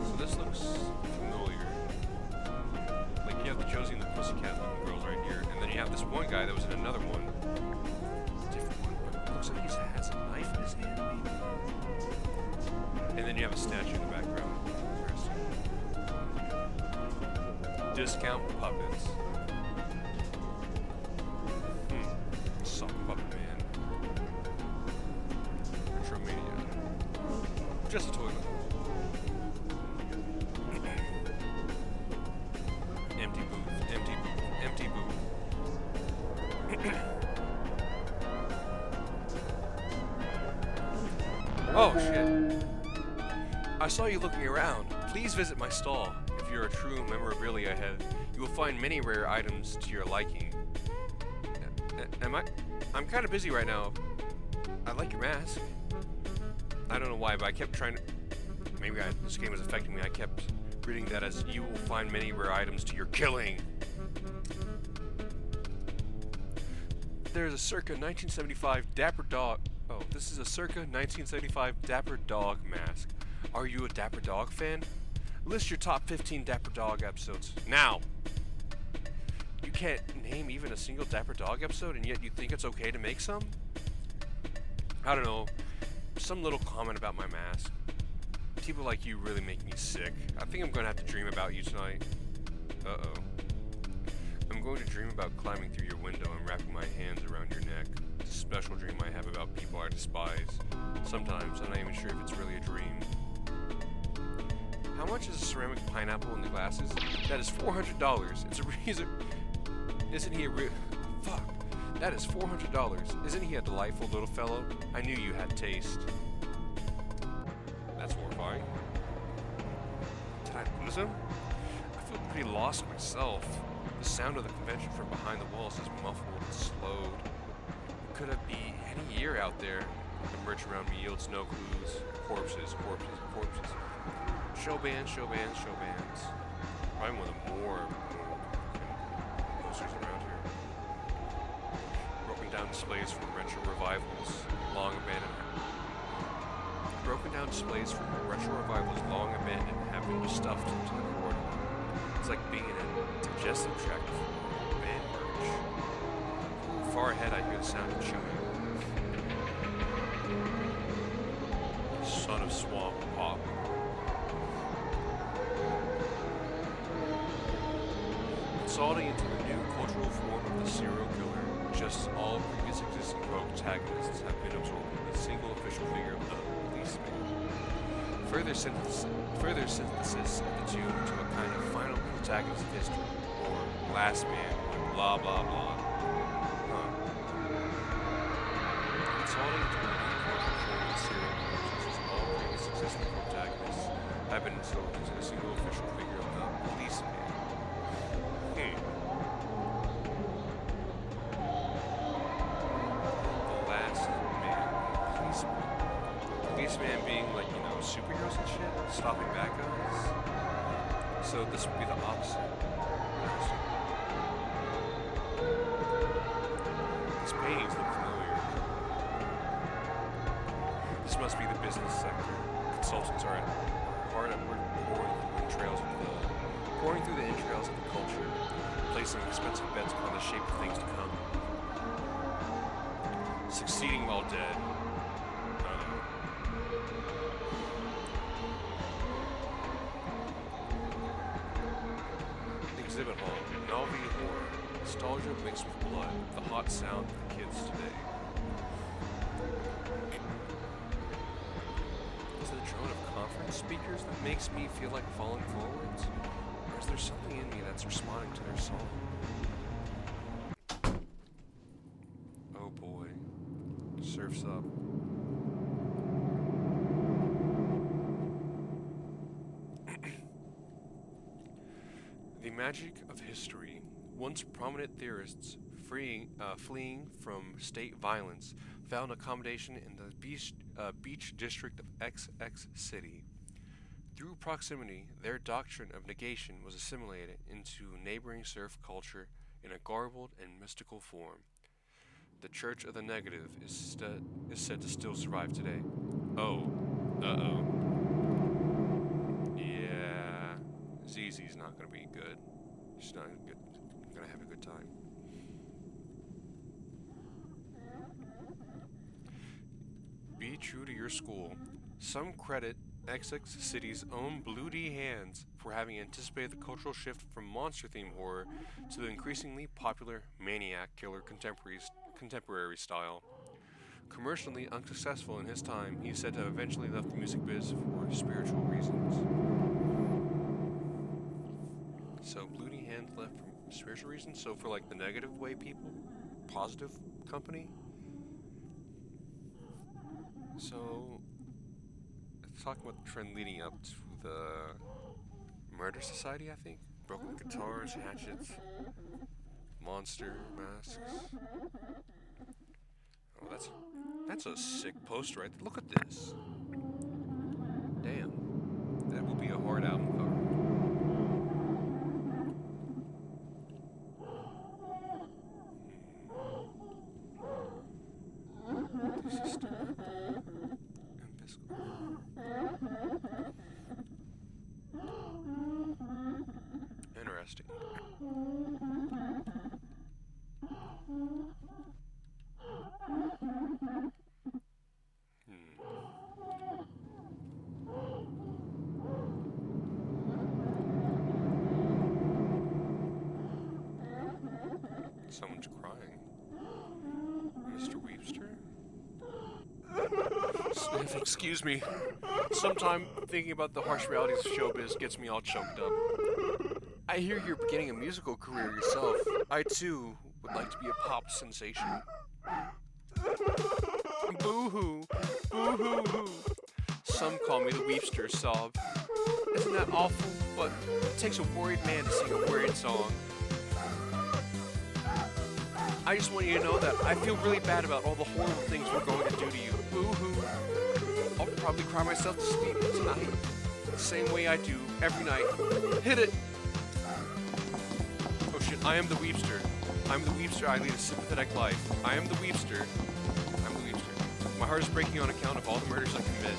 Speaker 1: So this looks familiar. Like you have the Josie and the Pussycat looking girls right here, and then you have this one guy that was in another one. Different one, but it looks like he has a knife in his hand, maybe? And then you have a statue in the background. Interesting. Discount puppets. Just a toilet. Empty booth. Empty booth. Empty booth. Oh shit. I saw you looking around. Please visit my stall. If you're a true memorabilia head, you will find many rare items to your liking. I'm kind of busy right now. I like your mask. I don't know why, but I kept trying to... Maybe this game was affecting me. I kept reading that as you will find many rare items to your killing. There's a circa 1975 Dapper Dog... Oh, this is a circa 1975 Dapper Dog mask. Are you a Dapper Dog fan? List your top 15 Dapper Dog episodes. Now! You can't name even a single Dapper Dog episode, and yet you think it's okay to make some? I don't know. Some little comment about my mask. People like you really make me sick. I think I'm going to have to dream about you tonight. Uh-oh. I'm going to dream about climbing through your window and wrapping my hands around your neck. It's a special dream I have about people I despise. Sometimes I'm not even sure if it's really a dream. How much is a ceramic pineapple in the glasses? That is $400. It's a reason. Isn't he a real... Fuck. That is $400. Isn't he a delightful little fellow? I knew you had taste. That's horrifying. Did I lose him? I feel pretty lost myself. The sound of the convention from behind the walls is muffled and slowed. Could it be any year out there? The merch around me yields no clues. Corpses, corpses, corpses. Show bands, show bands, show bands. Probably one of the more posters around here. Broken down displays from retro revivals, long abandoned. Broken down displays from retro revivals, long abandoned, have been stuffed into the corridor. It's like being in a digestive tract of band merch. Far ahead, I hear the sound of chewing. Son of Swamp Pop. Consulting into the new cultural form of the serial killer, just as all previous existing protagonists have been absorbed in the single official figure of the policeman. Further synthesis of the two into a kind of final protagonist of history, or last man, with blah blah blah. Consulting into the new cultural form of the serial killer, just as all previous existing protagonists have been absorbed into the single official figure of the policeman. The last man, policeman being like, you know, superheroes and shit, stopping bad guys. So this would be the opposite. These paintings look familiar. This must be the business sector. Consultants are hard at work pouring through the entrails of the culture, placing expensive bets upon the shape of things to come. Succeeding while dead. Exhibit hall. Novelty horror. Nostalgia mixed with blood. The hot sound of the kids today. Is it a drone of conference speakers that makes me feel like falling forwards? Or is there something in me that's responding to their song? Oh boy. Surf's up. The magic of history. Once prominent theorists fleeing from state violence found accommodation in the beach district of XX City. Through proximity, their doctrine of negation was assimilated into neighboring surf culture in a garbled and mystical form. The Church of the Negative is said to still survive today. Oh. Uh-oh. Yeah. ZZ's not going to be good. She's not going to have a good time. Be true to your school. Some credit XX City's own Blue D Hands for having anticipated the cultural shift from monster-themed horror to the increasingly popular Maniac Killer contemporary style. Commercially unsuccessful in his time, he is said to have eventually left the music biz for spiritual reasons. So, Bloody Hand left for spiritual reasons? So, for like the negative way people? Positive company? So, let's talk about the trend leading up to the Murder Society, I think? Broken guitars, hatchets, monster masks. Oh, that's a sick poster right there. Look at this. Damn. That will be a hard album cover. This is still interesting. Someone's crying. Mr. Weepster? Excuse me. Sometime thinking about the harsh realities of showbiz gets me all choked up. I hear you're beginning a musical career yourself. I too would like to be a pop sensation. Boo-hoo. Boo-hoo-hoo. Some call me the Weepster sob. Isn't that awful? But it takes a worried man to sing a worried song. I just want you to know that I feel really bad about all the horrible things we're going to do to you. Boo-hoo. I'll probably cry myself to sleep tonight. The same way I do every night. Hit it! Oh shit, I am the Weepster. I'm the Weepster, I lead a sympathetic life. I am the Weepster. I'm the Weepster. My heart is breaking on account of all the murders I commit.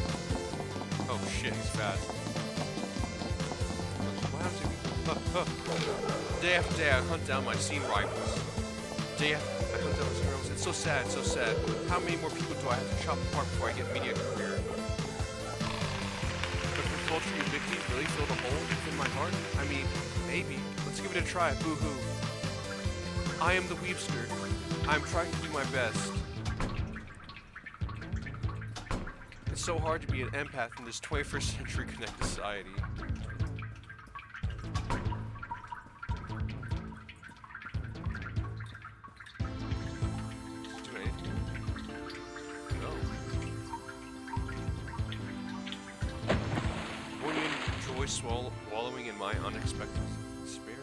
Speaker 1: Oh shit, he's fast. What happened to me? Day after day I hunt down my scene rivals. Day after I hunt down my scene rivals. It's so sad, so sad. How many more people do I have to chop apart before I get a media career? But can culture ubiquity really fill the hole within my heart? I mean, maybe. Let's give it a try, boo-hoo. I am the Weepster. I'm trying to do my best. It's so hard to be an empath in this 21st century connected society. Does it do anything? No. Won't you enjoy wallowing in my unexpected despair?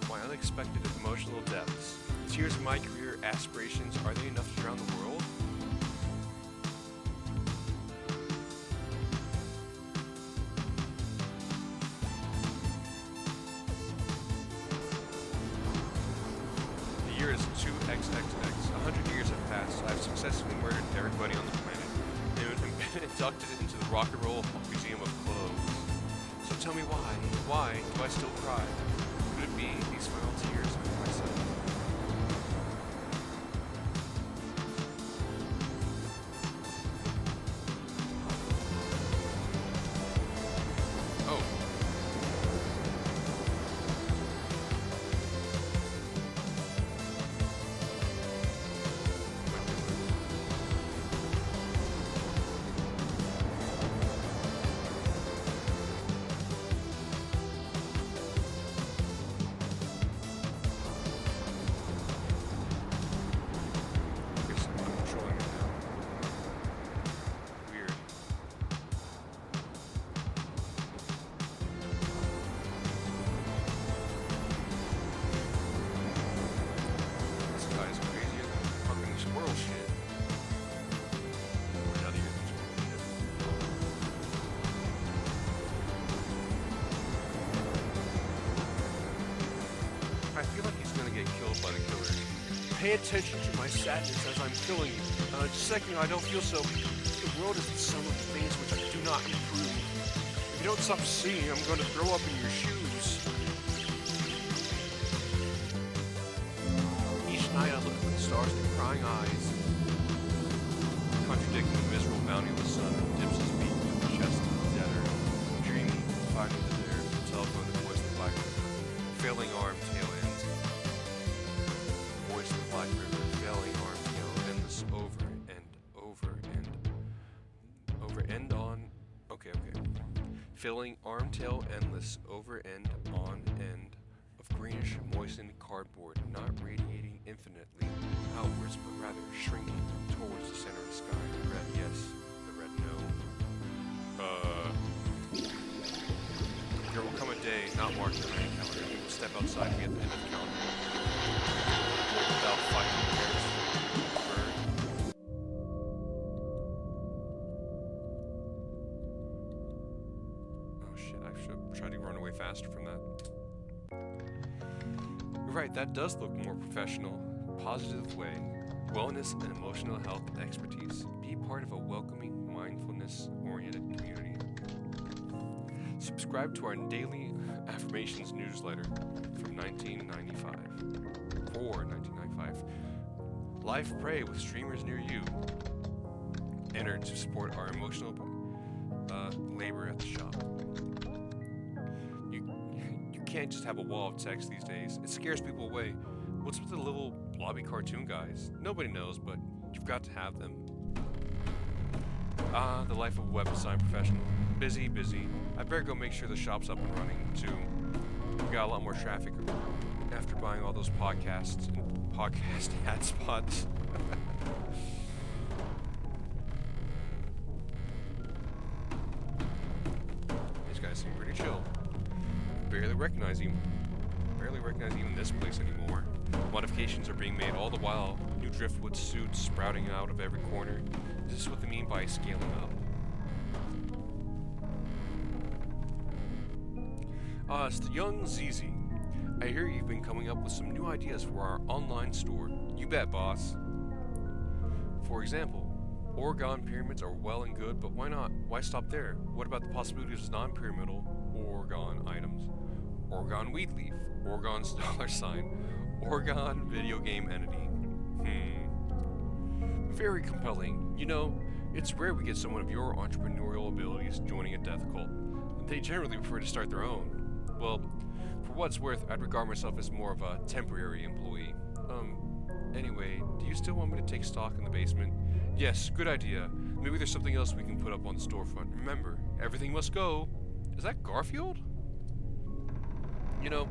Speaker 1: My unexpected emotional depths. Tears of my career aspirations, are they enough to drown the world? The year is 2XXX. 100 years have passed. I've successfully murdered everybody on the planet and been inducted into the Rock and Roll Museum of Clothes. So tell me why? Why do I still cry? Could it be these final tears of myself? Oh. I feel like he's gonna get killed by the killer. Pay attention to my sadness as I'm killing you. Just a second, I don't feel so. The world is the sum of things which do not improve. If you don't stop seeing, I'm going to throw up in your shoes. Each night I look at the stars with crying eyes, contradicting the miserable bounty-less sun who dips his beak into the chest of the debtor, dreaming, finding the there, the telephone, the voice of the black river, failing arm, tail ends, voice of the black river, failing filling arm tail endless over and on end of greenish moistened cardboard, not radiating infinitely outwards, but rather shrinking towards the center of the sky. The red yes, the red no. There will come a day not marked in the main calendar. We will step outside and be at the end of the calendar. Without fighting bird. Oh shit, I should have tried to run away faster from that. You're right, that does look more professional. Positive way. Wellness and emotional health expertise. Be part of a welcoming, mindfulness-oriented community. Subscribe to our daily affirmations newsletter from 1995. For 1995. Live pray with streamers near you. Enter to support our emotional labor at the shop. You can't just have a wall of text these days. It scares people away. What's with the little blobby cartoon guys? Nobody knows, but you've got to have them. The life of a web design professional. Busy. I better go make sure the shop's up and running, too. We got a lot more traffic after buying all those podcast ad spots. These guys seem pretty chill. Barely recognize even this place anymore. Modifications are being made all the while. New driftwood suits sprouting out of every corner. Is this what they mean by scaling up? It's the young ZZ. I hear you've been coming up with some new ideas for our online store. You bet, boss. For example, Oregon pyramids are well and good, but why not? Why stop there? What about the possibilities of non-pyramidal Oregon items? Oregon weed leaf, Oregon's dollar sign, Oregon video game entity. Very compelling. You know, it's rare we get someone of your entrepreneurial abilities joining a death cult. They generally prefer to start their own. Well, for what it's worth, I'd regard myself as more of a temporary employee. Anyway, do you still want me to take stock in the basement? Yes, good idea. Maybe there's something else we can put up on the storefront. Remember, everything must go. Is that Garfield? You know,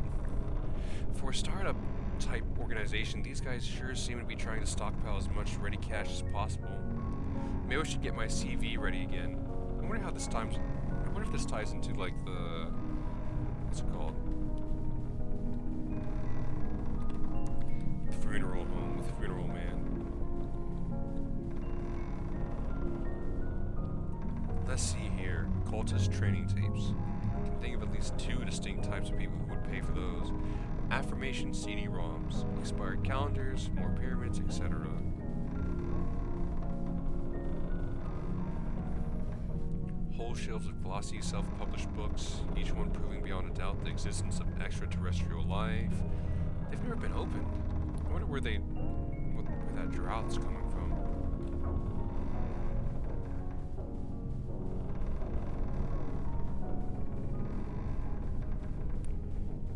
Speaker 1: for a startup type organization, these guys sure seem to be trying to stockpile as much ready cash as possible. Maybe I should get my CV ready again. I wonder if this ties into like the, what's it called? Funeral home with Funeral Man. Let's see here. Cultist training tapes. I can think of at least 2 distinct types of people who would pay for those. Affirmation CD-ROMs, expired calendars, more pyramids, etc. Whole shelves of glossy self-published books, each one proving beyond a doubt the existence of extraterrestrial life. They've never been opened. I wonder where that drought's coming from.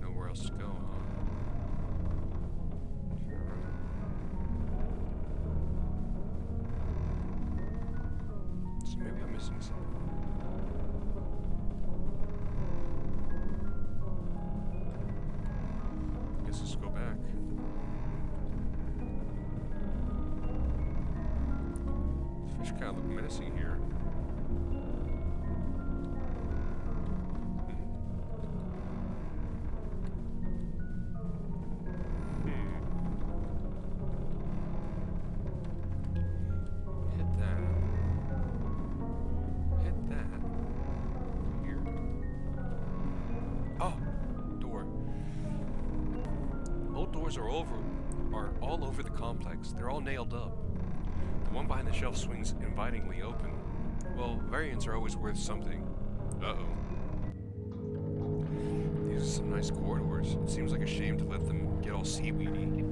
Speaker 1: Nowhere else to go, huh? So maybe I'm missing something. Guess let's go back. Fish kind of look menacing here. Hit that. Here. Oh, door. Old doors are all over the complex. They're all nailed up. The one behind the shelf swings invitingly open. Well, variants are always worth something. Uh-oh. These are some nice corridors. It seems like a shame to let them get all seaweedy.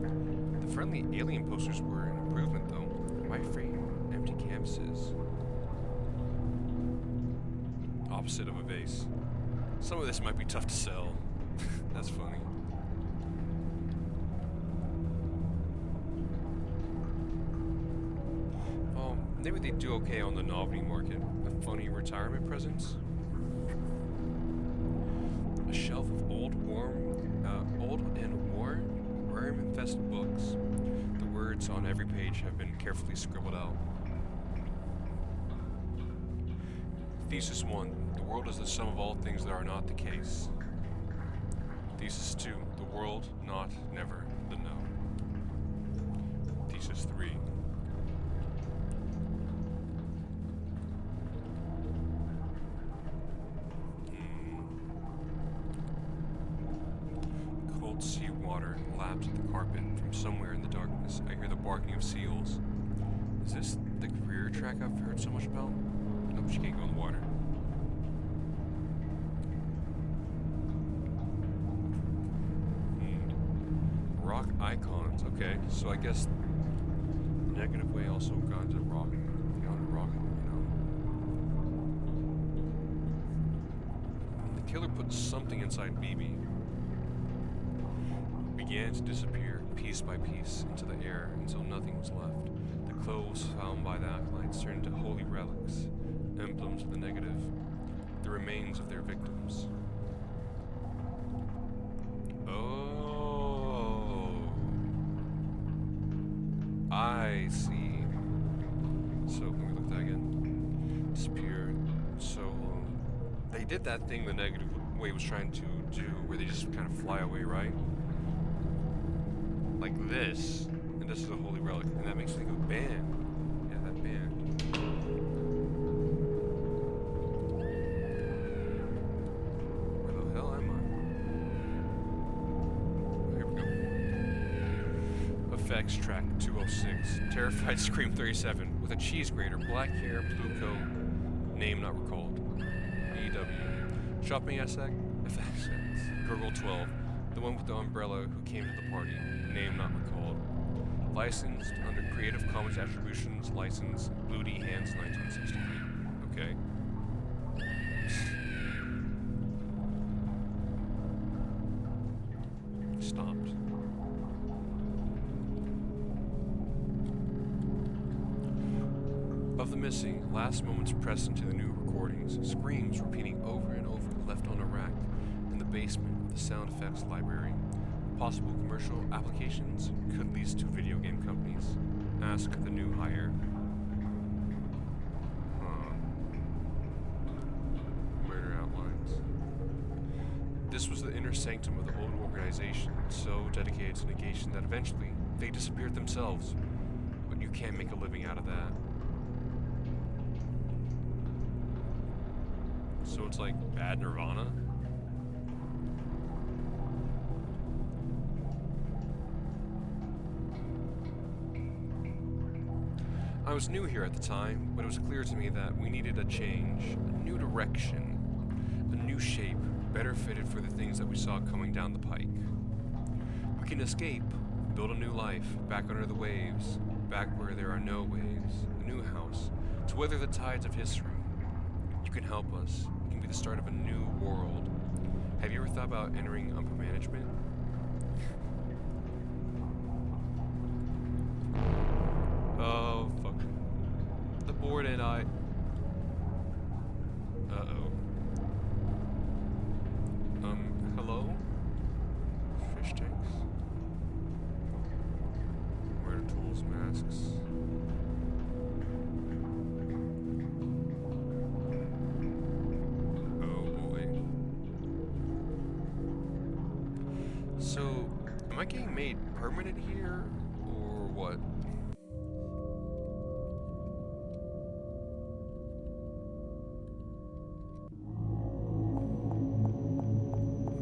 Speaker 1: The friendly alien posters were an improvement, though. My frame, empty canvases. Opposite of a vase. Some of this might be tough to sell. That's funny. Maybe they do okay on the novelty market with funny retirement presents. A shelf of old and worn, worm-infested books. The words on every page have been carefully scribbled out. Thesis 1. The world is the sum of all things that are not the case. Thesis 2. The world, not, never, the no. Thesis 3. Cold sea water laps at the carpet. From somewhere in the darkness, I hear the barking of seals. Is this the career track I've heard so much about? Nope, she can't go in the water. Rock icons. Okay, so I guess the negative way also got into rock. The killer put something inside BB. It began to disappear piece by piece into the air until nothing was left. The clothes found by the acolytes turned into holy relics, emblems of the negative, the remains of their victims. I see. So, let me look at that again. Disappeared. So, they did that thing the negative way was trying to do, where they just kind of fly away, right? Like this. And this is a holy relic. And that makes me think of a band. Yeah, that band. Where the hell am I? Here we go. Effects track 206. Terrified Scream 37. With a cheese grater, black hair, blue coat. Name not recalled. EW. Shopping effects. Gurgle 12. The one with the umbrella who came to the party. Name not recalled. Licensed under Creative Commons Attributions License, Blue D Hands 1963. Okay. Stopped. Of the missing, last moments pressed into the new recordings, screams repeating over and over left on a rack in the basement of the sound effects library. Possible commercial applications could lead to video game companies. Ask the new hire. Murder outlines. This was the inner sanctum of the old organization, so dedicated to negation that eventually they disappeared themselves. But you can't make a living out of that. So it's like bad Nirvana? I was new here at the time, but it was clear to me that we needed a change, a new direction, a new shape, better fitted for the things that we saw coming down the pike. We can escape, build a new life, back under the waves, back where there are no waves, a new house, to weather the tides of history. You can help us. It can be the start of a new world. Have you ever thought about entering upper management? Oh, fuck. The board and I... Uh-oh. Hello? Fish tanks? Murder tools, masks... So, am I getting made permanent here, or what?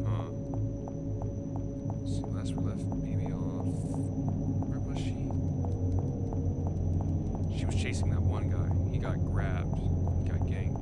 Speaker 1: Huh. See, last we left BB off. Where was she? She was chasing that one guy. He got grabbed. He got ganked.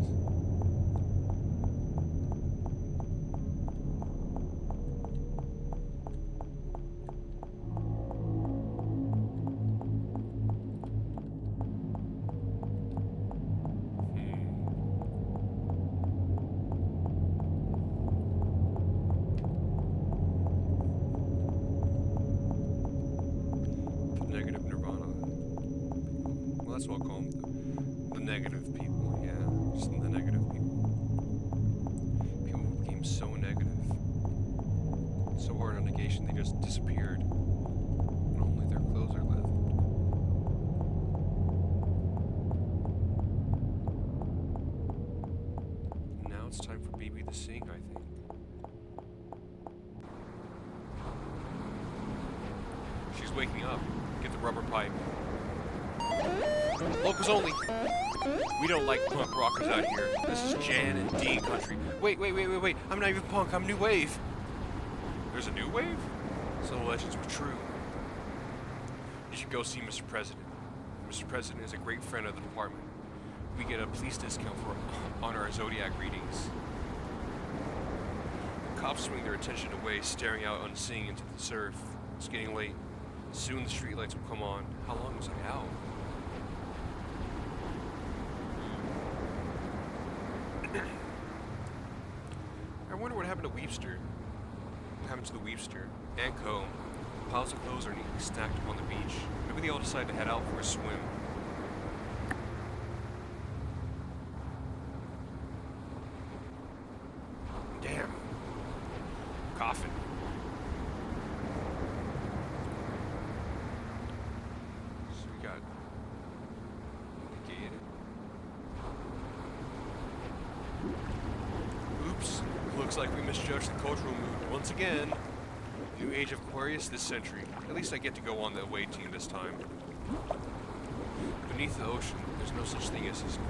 Speaker 1: That's what I'll call them. The negative people, yeah. Just the negative people. People became so negative. negation, they just disappeared. And only their clothes are left. Now it's time for BB to sing, I think. She's waking up. Get the rubber pipe. Locals only. We don't like punk rockers out here. This is Jan and Dean country. Wait. I'm not even punk. I'm new wave. There's a new wave? So the legends were true. You should go see Mr. President. Mr. President is a great friend of the department. We get a police discount on our Zodiac readings. The cops swing their attention away, staring out unseeing into the surf. It's getting late. Soon the streetlights will come on. How long was I out? I wonder what happened to Weepster. What happened to the Weepster and Co. Piles of clothes are neatly stacked up on the beach. Maybe they all decide to head out for a swim. Damn. Coffin. So we got negated. Oops. Looks like we misjudged the cultural mood once again. New age of Aquarius this century. At least I get to go on the away team this time. Beneath the ocean, there's no such thing as history.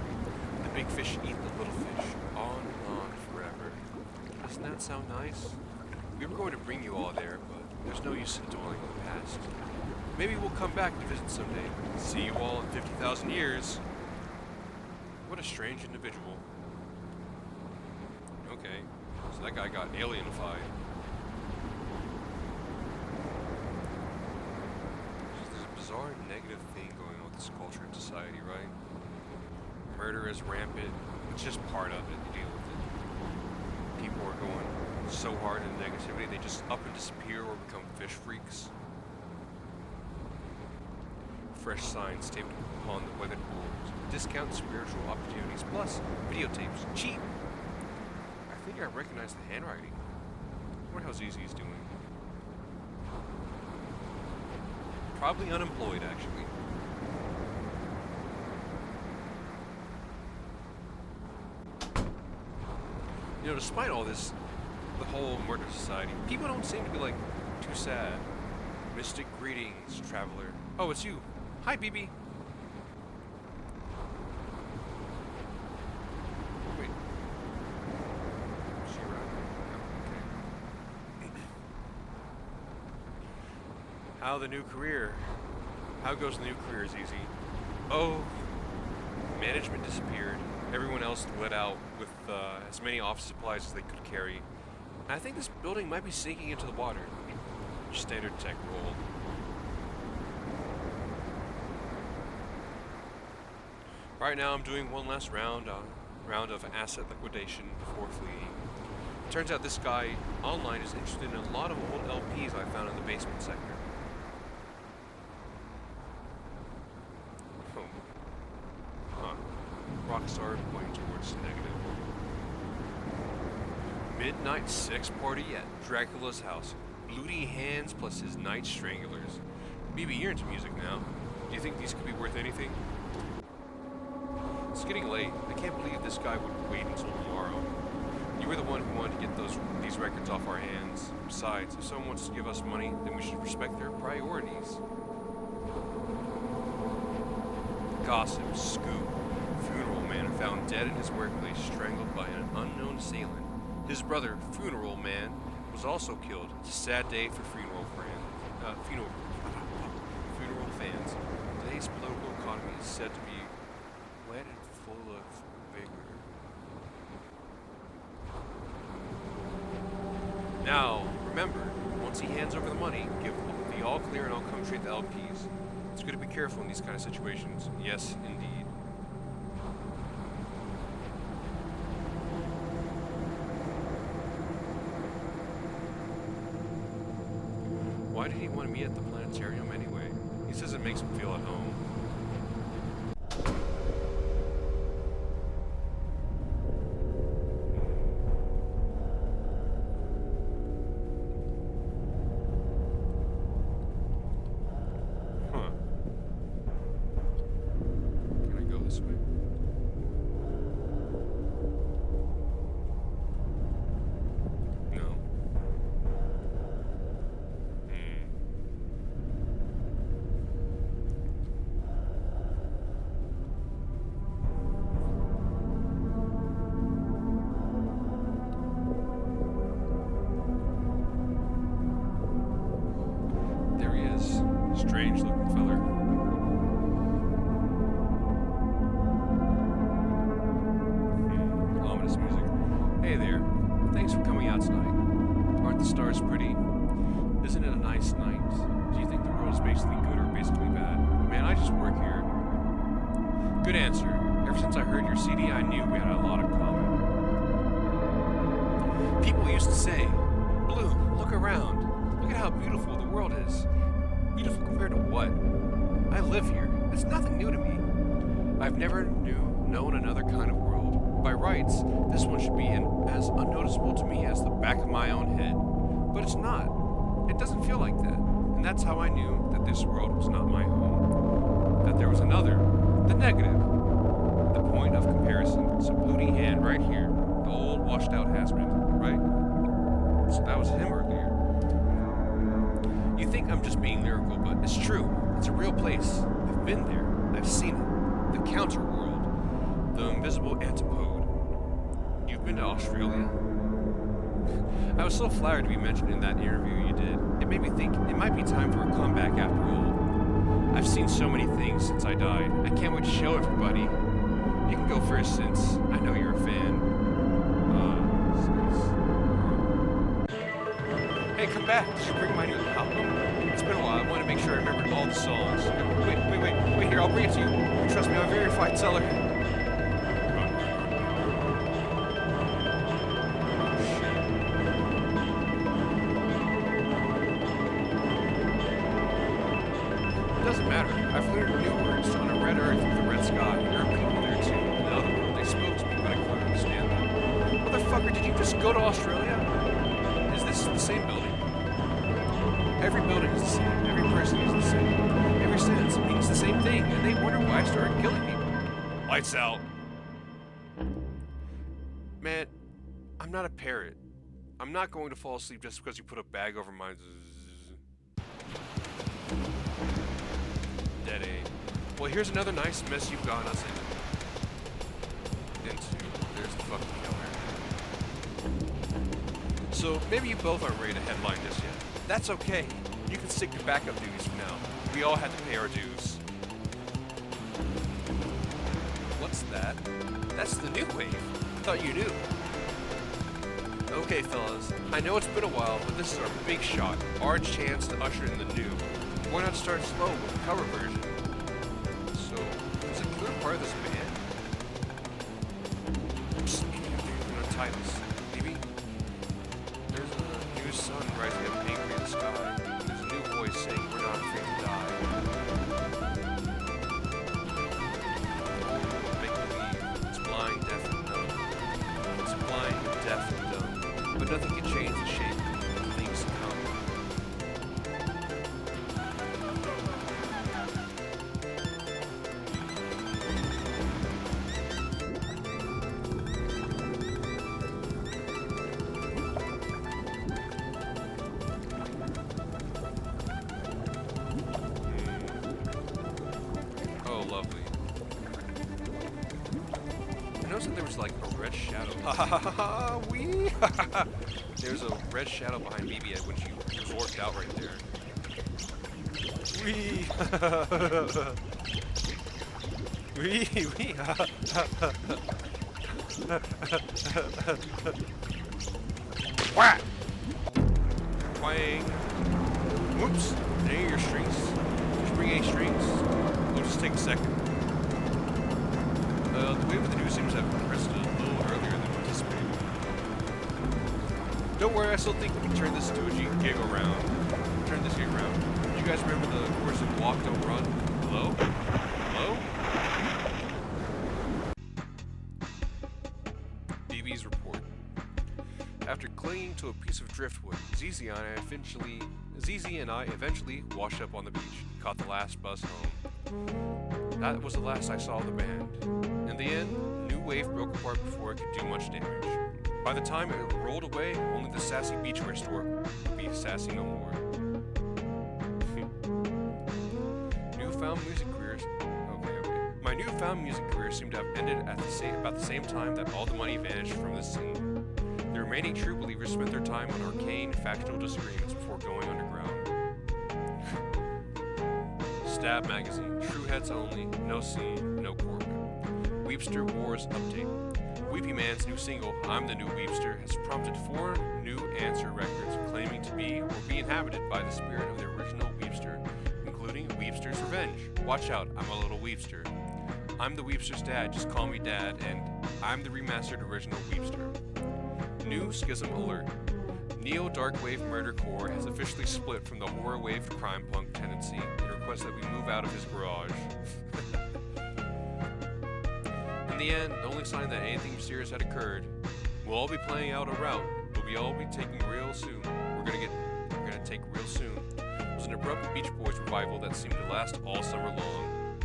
Speaker 1: The big fish eat the little fish. On and on forever. Doesn't that sound nice? We were going to bring you all there, but there's no use in dwelling on the past. Maybe we'll come back to visit someday. See you all in 50,000 years. What a strange individual. Okay, so that guy got alienified. There's a bizarre negative thing going on with this culture and society, right? Murder is rampant. It's just part of it. You deal with it. People are going so hard in negativity, they just up and disappear or become fish freaks. Fresh signs taped upon the weathered boards. Discount spiritual opportunities plus videotapes. Cheap! I think I recognize the handwriting. I wonder how ZZ's doing. Probably unemployed, actually. You know, despite all this, the whole murder society, people don't seem to be, like, too sad. Mystic greetings, traveler. Oh, it's you. Hi, BB. Wait. Is she around? Okay. How the new career? How goes the new career, ZZ? Oh, management disappeared. Everyone else let out with as many office supplies as they could carry. And I think this building might be sinking into the water. Standard tech roll. Right now I'm doing one last round of asset liquidation before fleeing. Turns out this guy online is interested in a lot of old LPs I found in the basement sector. Oh. Huh. Rockstar pointing towards negative. Midnight sex party at Dracula's house. Bloody hands plus his night stranglers. BB, you're into music now. Do you think these could be worth anything? It's getting late. I can't believe this guy would wait until tomorrow. You were the one who wanted to get these records off our hands. Besides, if someone wants to give us money, then we should respect their priorities. Gossip, scoop. Funeral man found dead in his workplace, strangled by an unknown assailant. His brother, Funeral Man, was also killed. It's a sad day for funeral fans. Today's political economy is said to be wet and full of vigor. Now, remember, once he hands over the money, give the all clear and I'll come treat the LPs. It's good to be careful in these kind of situations. Yes, indeed. Why did he want me at the planetarium anyway? He says it makes him feel at home. stars pretty? Isn't it a nice night? Do you think the world is basically good or basically bad? Man, I just work here. Good answer. Ever since I heard your CD, I knew we had a lot in common. People used to say, Blue, look around. Look at how beautiful the world is. Beautiful compared to what? I live here. It's nothing new to me. I've never known another kind of world. By rights, this one should be as unnoticeable to me as the back of my own head. But it's not. It doesn't feel like that. And that's how I knew that this world was not my home. That there was another. The negative. The point of comparison. Some booty hand right here. The old washed out has-been, right? So that was him earlier. You think I'm just being lyrical, but it's true. It's a real place. I've been there. I've seen it. The counter world. The invisible antipode. You've been to Australia? I was so flattered to be mentioned in that interview you did. It made me think it might be time for a comeback after all. I've seen so many things since I died. I can't wait to show everybody. You can go first since I know you're a fan. Hey, come back. Did you bring my new album? It's been a while. I want to make sure I remembered all the songs. Wait here. I'll bring it to you. Trust me, I'm a verified seller. Doesn't matter. I've learned new words on a red earth with a red sky. There are people there too. In other words, they spoke to me, but I couldn't understand them. Motherfucker, did you just go to Australia? Is this the same building? Every building is the same. Every person is the same. Every sentence means the same thing, and they wonder why I started killing people. Lights out. Man, I'm not a parrot. I'm not going to fall asleep just because you put a bag over my Dead A. Well, here's another nice mess you've gotten us into. There's the fucking killer. So, maybe you both aren't ready to headline this yet. That's okay. You can stick to backup duties for now. We all had to pay our dues. What's that? That's the new wave. I thought you knew. Okay, fellas. I know it's been a while, but this is our big shot. Our chance to usher in the new. Why not start slow with the cover version? So, is it clear part of this band? Psst, maybe you're gonna tie this. Maybe? There's a new sun rising up angry in the sky. There's a new voice saying we're not afraid to die. Make believe. It's blind, deaf, and dumb. It's blind, deaf, and dumb. But nothing can change the shape of things to come. Lovely. I noticed that there was like a red shadow. Ha ha ha ha! Wee! There's a red shadow behind BB when she was worked out right there. Wee! Wee! Wee! Whack! Twang! Whoops! There are your strings. Did you bring any strings? We'll just take a second. The wave of the news seems to have progressed a little earlier than anticipated. Don't worry, I still think we can turn this into a gig around. Turn this gig around. Do you guys remember the chorus of Walk, Don't Run? Hello? Hello? BB's report. After clinging to a piece of driftwood, ZZ and I eventually washed up on the beach, caught the last bus home. That was the last I saw of the band. In the end, New Wave broke apart before it could do much damage. By the time it rolled away, only the sassy beachwear store would be sassy no more. My newfound music career seemed to have ended at about the same time that all the money vanished from the scene. The remaining true believers spent their time on arcane, factional disagreements before going underground. Stab Magazine, true heads only, no scene, no corporate. Weepster Wars Update. Weepy Man's new single, I'm the New Weepster, has prompted 4 new answer records claiming to be or be inhabited by the spirit of the original Weepster, including Weepster's Revenge, Watch Out, I'm a Little Weepster, I'm the Weepster's Dad, Just Call Me Dad, and I'm the remastered original Weepster. New Schism Alert. Neo Darkwave Murdercore has officially split from the horror wave crime punk tendency and requests that we move out of his garage. In the end, the only sign that anything mysterious had occurred, we'll all be playing out a route, but we all be taking real soon. We're gonna take real soon. It was an abrupt Beach Boys revival that seemed to last all summer long.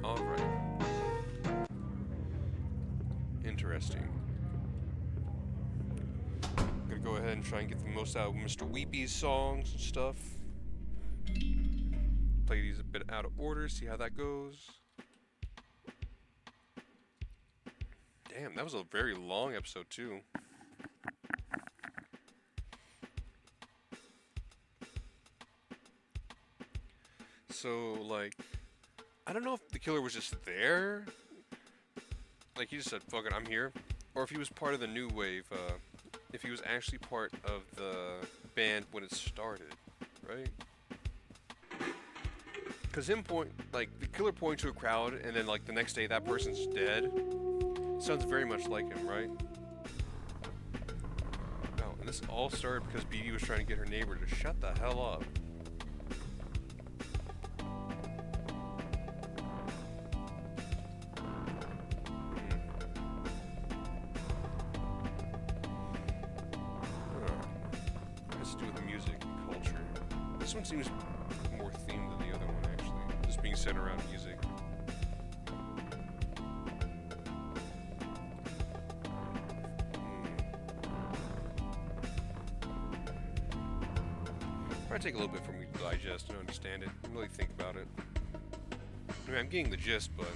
Speaker 1: Alright. Interesting. I'm gonna go ahead and try and get the most out of Mr. Weepy's songs and stuff. Play these a bit out of order, see how that goes. Damn, that was a very long episode too. So, like, I don't know if the killer was just there. Like, he just said, fuck it, I'm here. Or if he was part of the new wave, if he was actually part of the band when it started, right? Because the killer pointing to a crowd, and then, like, the next day that person's dead. Sounds very much like him, right? Oh, and this all started because BD was trying to get her neighbor to shut the hell up. Has to do with the music and culture. This one seems more themed than the other one, actually. Just being centered around music. Probably take a little bit for me to digest and understand it and really think about it. I mean, I'm getting the gist, but...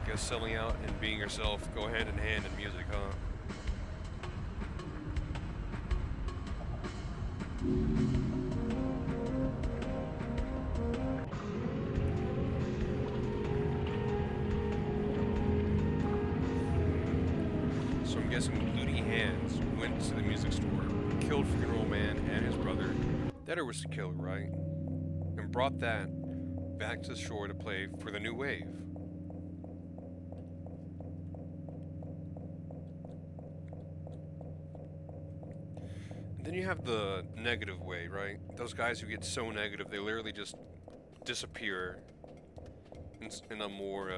Speaker 1: I guess selling out and being yourself go hand in hand in music, huh? So I'm guessing Looty Hands went to the music store, killed Funeral Man and his brother. That was the killer, right? And brought that back to the shore to play for the new wave. And then you have the negative way, right? Those guys who get so negative, they literally just disappear in a more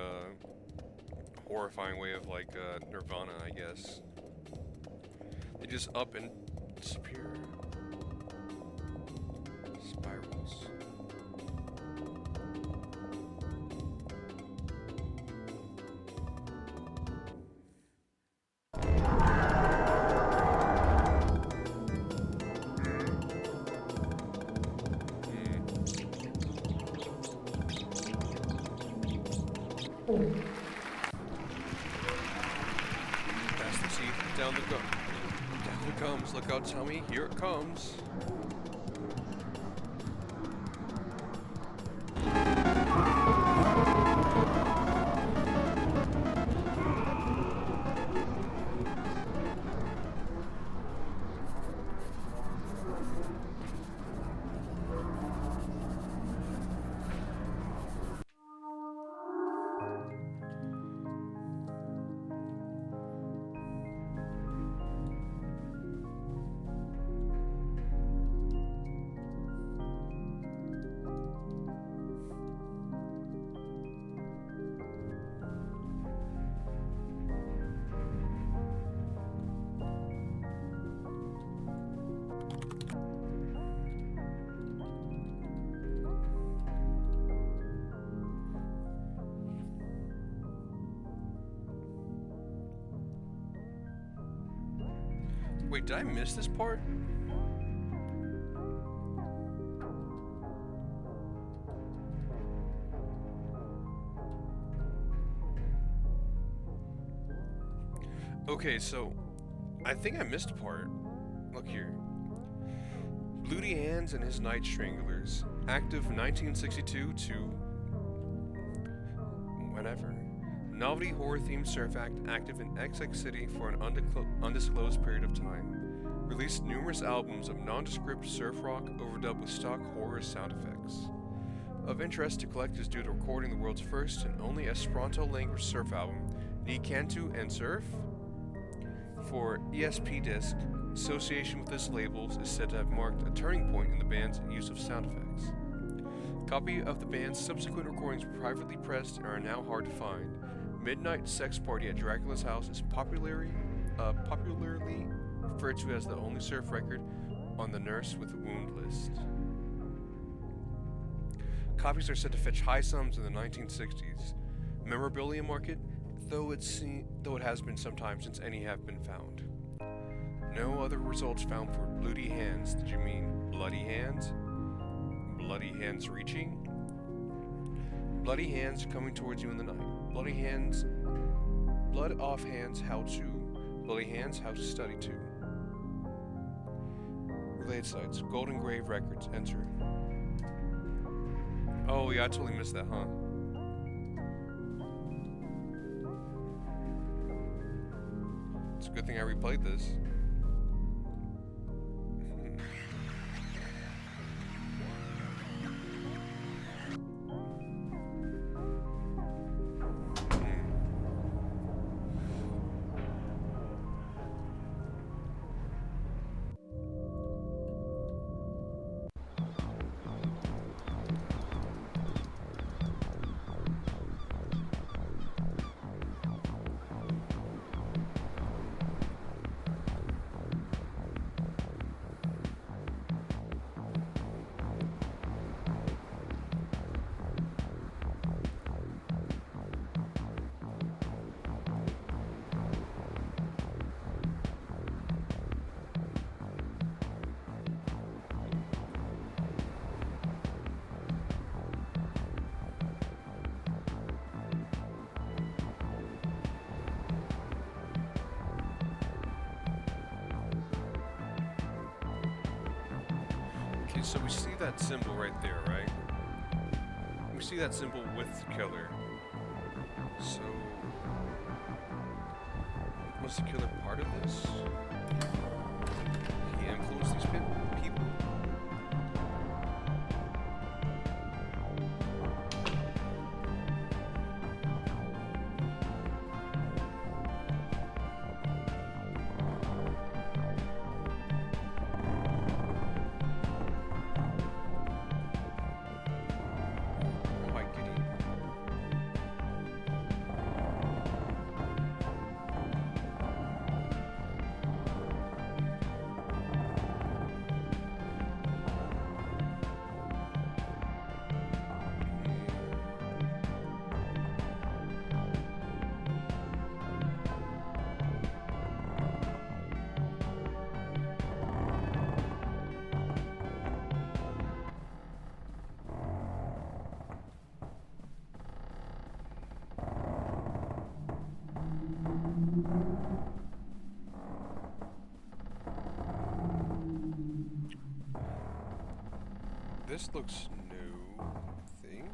Speaker 1: horrifying way of like Nirvana, I guess. They just up and disappear. Spirals. Pass the seat, down the comes. Look out, Tommy. Here it comes. Wait, did I miss this part? Okay, so I think I missed a part. Look here. Bloody Hands and His Night Stranglers, active 1962 to whenever. Novelty horror themed surf act active in XX City for an undisclosed period of time. Released numerous albums of nondescript surf rock overdubbed with stock horror sound effects. Of interest to collectors due to recording the world's first and only Esperanto language surf album, Ni Cantu and Surf. For ESP Disc, association with this label is said to have marked a turning point in the band's use of sound effects. Copy of the band's subsequent recordings were privately pressed and are now hard to find. Midnight Sex Party at Dracula's House is popularly referred to as the only surf record on the Nurse with a Wound list. Copies are said to fetch high sums in the 1960s. Memorabilia market, though it has been some time since any have been found. No other results found for Bloody Hands. Did you mean Bloody Hands? Bloody Hands reaching? Bloody Hands coming towards you in the night. Bloody Hands, Blood Off Hands, How To. Bloody Hands, How to Study To. Related sites, Golden Grave Records, enter. Oh yeah, I totally missed that, huh? It's a good thing I replayed this. So we see that symbol right there, right? We see that symbol with the killer. So, was the killer part of this? He influenced these people? This looks new, I think.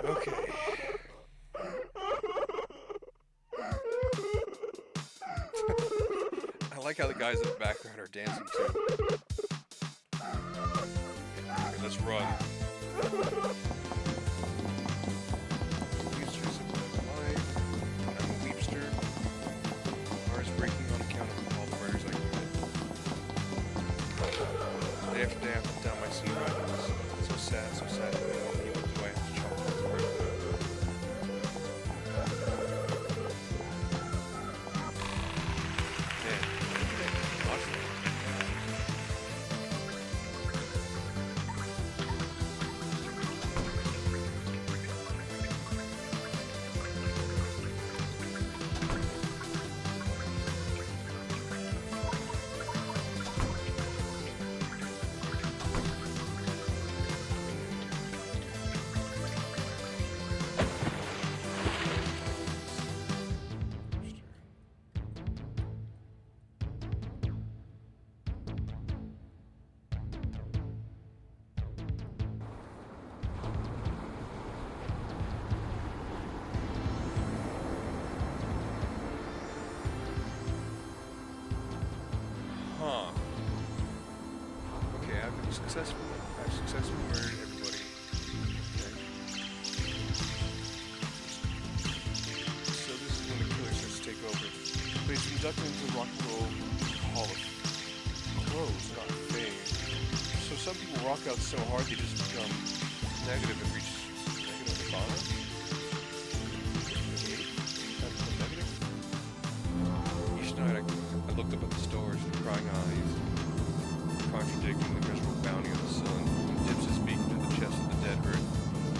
Speaker 1: Okay. I like how the guys in the background are dancing too. Okay, let's run. Weepsters of life. I'm a Weepster. Heart is breaking on account of all the murders I committed. Day after day I put down my scene writings. So sad, so sad. How many people do I have to chop off the road? I've successfully murdered everybody. Okay. So this is when the killer starts to take over. But he's inducted into the Rock and Roll Hall of Clothes, not fame. So some people rock out so hard they just become negative and reach negative nirvana. Negative. Each night I looked up at the stars with crying eyes, contradicting the miserable bounty of the sun, and dips his beak into the chest of the dead earth,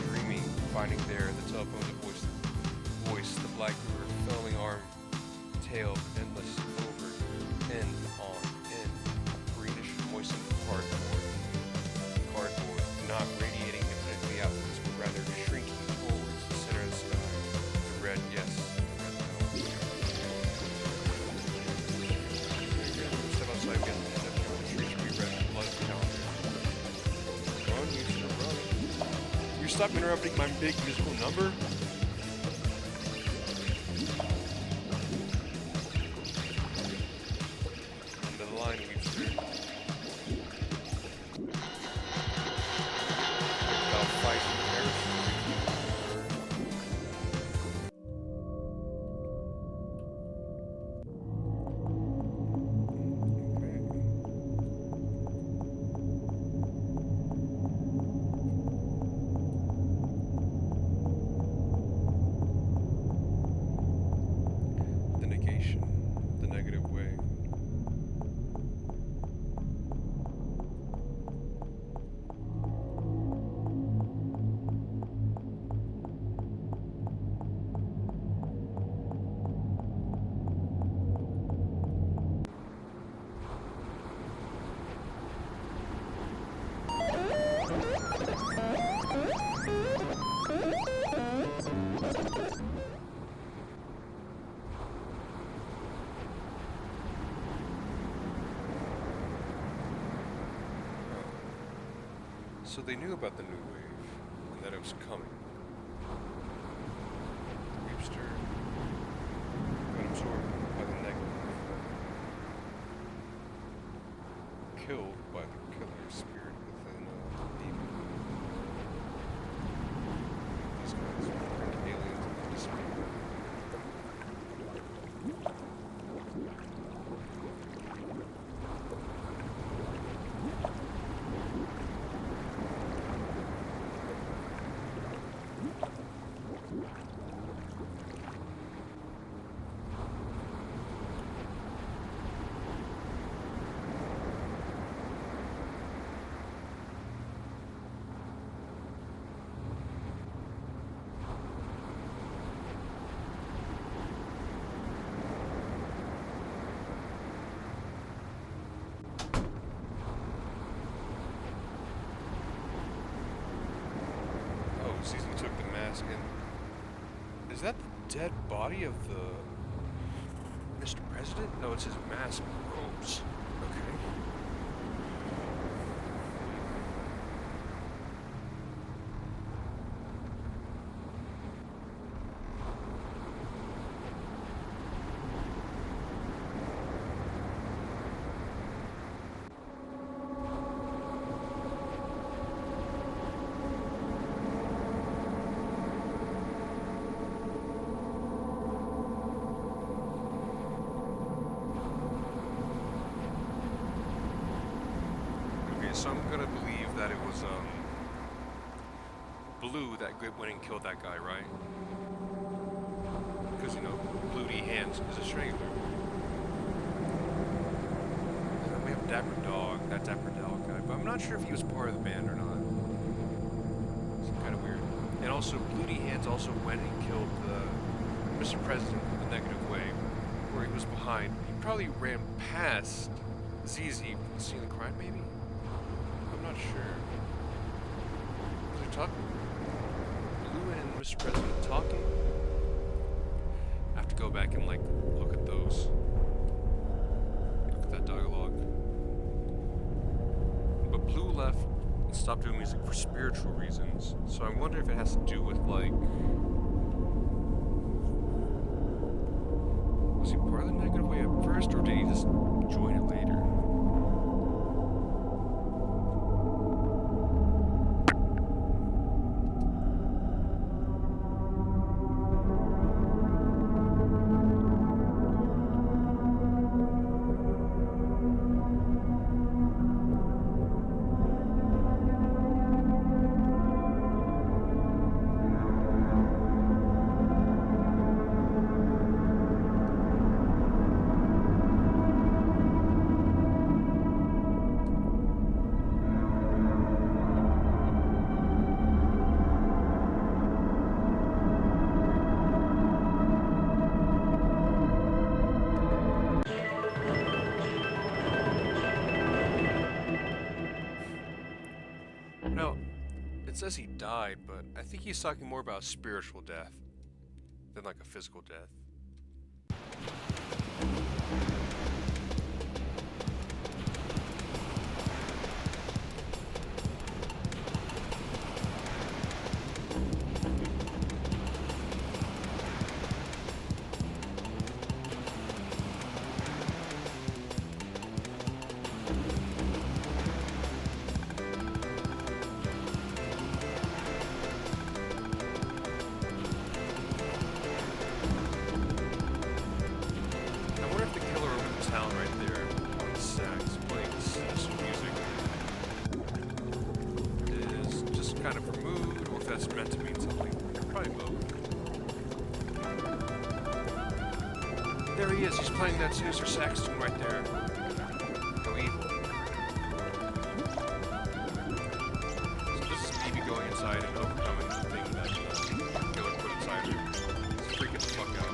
Speaker 1: dreaming, finding there the telephone voice, the black river, filling arm, tail, endless, over, end, on, end, greenish, moistened cardboard, not radiating infinitely outwards, but rather shrinking towards the center of the sky, the red, yes, the red metal. Step outside again, and the streets will be red with blood calendar. Run, you should run. You stop interrupting my big musical number? The negative way. So they knew about the new wave and that it was coming. Webster got absorbed by the negative, killed by the killer spirit within a demon. These guys turned aliens into despair. Season took the mask and is that the dead body of the Mr. President? No, it's his mask robes. Okay. So I'm gonna believe that it was Blue that went and killed that guy, right? Because you know, Bloody Hands is a strangler. And then we have Dapper Dog, that Dapper Dog guy, but I'm not sure if he was part of the band or not. It's kind of weird. And also, Bloody Hands also went and killed the Mr. President the negative way, where he was behind. He probably ran past ZZ, seeing the crime, maybe. I'm not sure. Was they talking? Blue and Mr. President talking? I have to go back and like look at those. Look at that dialogue. But Blue left and stopped doing music for spiritual reasons. So I wonder if it has to do with like, was he part of the negative way at first, or did he just join it later? says he died, but I think he's talking more about spiritual death than like a physical death. There he is, he's playing that sinister sax tune right there. How evil. So this is Evie going inside and overcoming the thing that Killer put inside her. He's freaking the fuck out.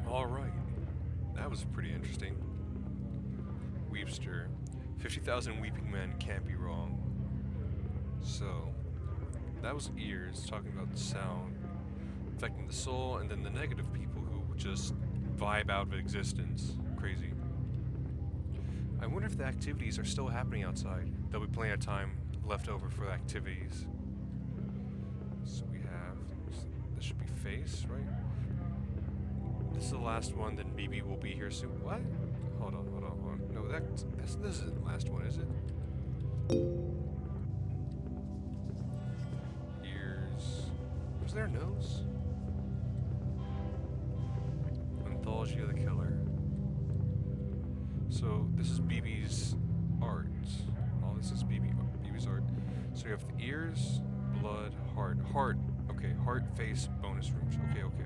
Speaker 1: Alright, that was pretty interesting. Weepster. 50,000 weeping men can't be wrong. So, that was ears, talking about the sound, affecting the soul, and then the negative people who just vibe out of existence. Crazy. I wonder if the activities are still happening outside. There'll be plenty of time left over for the activities. So we have, this should be face, right? This is the last one, then BB will be here soon. What? Hold on. No, this isn't the last one, is it? Ears. Was there a nose? Anthology of the Killer. So this is BB's art. Oh, this is BB's art. So you have the ears, blood, heart. Okay, heart, face, bonus rooms. Okay.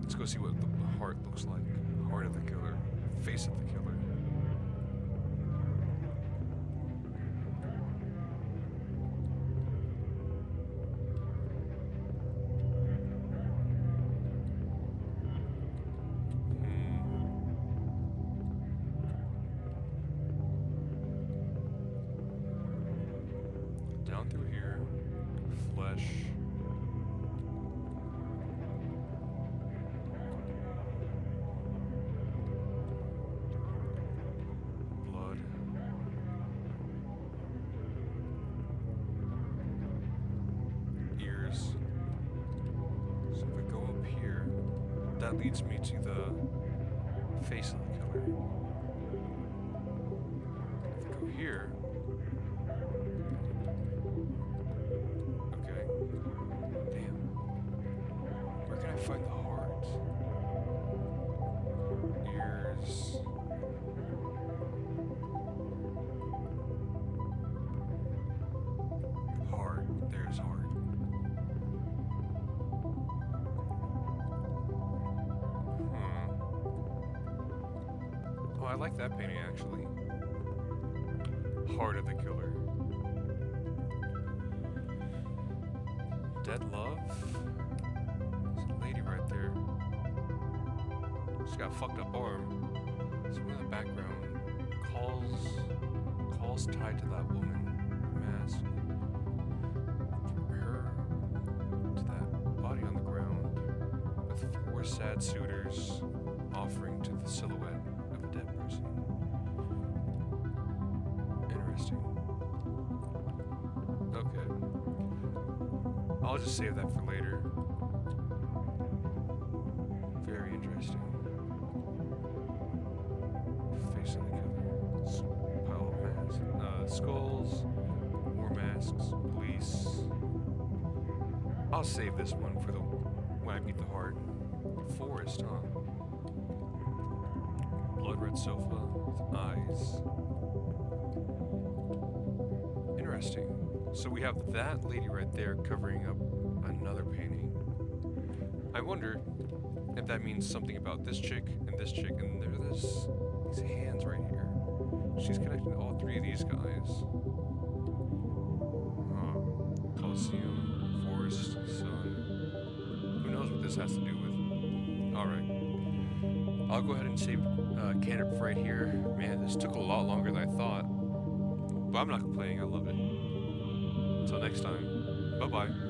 Speaker 1: Let's go see what the heart looks like. Heart of the killer. Face of the killer. Down through here. Flesh. That leads me to the face of the killer. If I go here, okay, damn, where can I find the heart? Ears. Heart, there's heart. I like that painting, actually. Heart of the Killer. Dead Love? There's a lady right there. She's got a fucked up arm. Someone in the background. Calls tied to that woman. Mask. From her to that body on the ground. With 4 sad suitors offering to the silhouette. Dead person. Interesting. Okay. I'll just save that for later. Very interesting. I'll save this one for the when I beat the hard forest, huh? Blood red sofa with eyes. Interesting. So we have that lady right there covering up another painting. I wonder if that means something about this chick, and there's these hands right here. She's connecting all three of these guys. Coliseum, forest, sun. Who knows what this has to do with? Alright. I'll go ahead and save Canop right here. Man, this took a lot longer than I thought. But I'm not complaining, I love it. Until next time, bye-bye.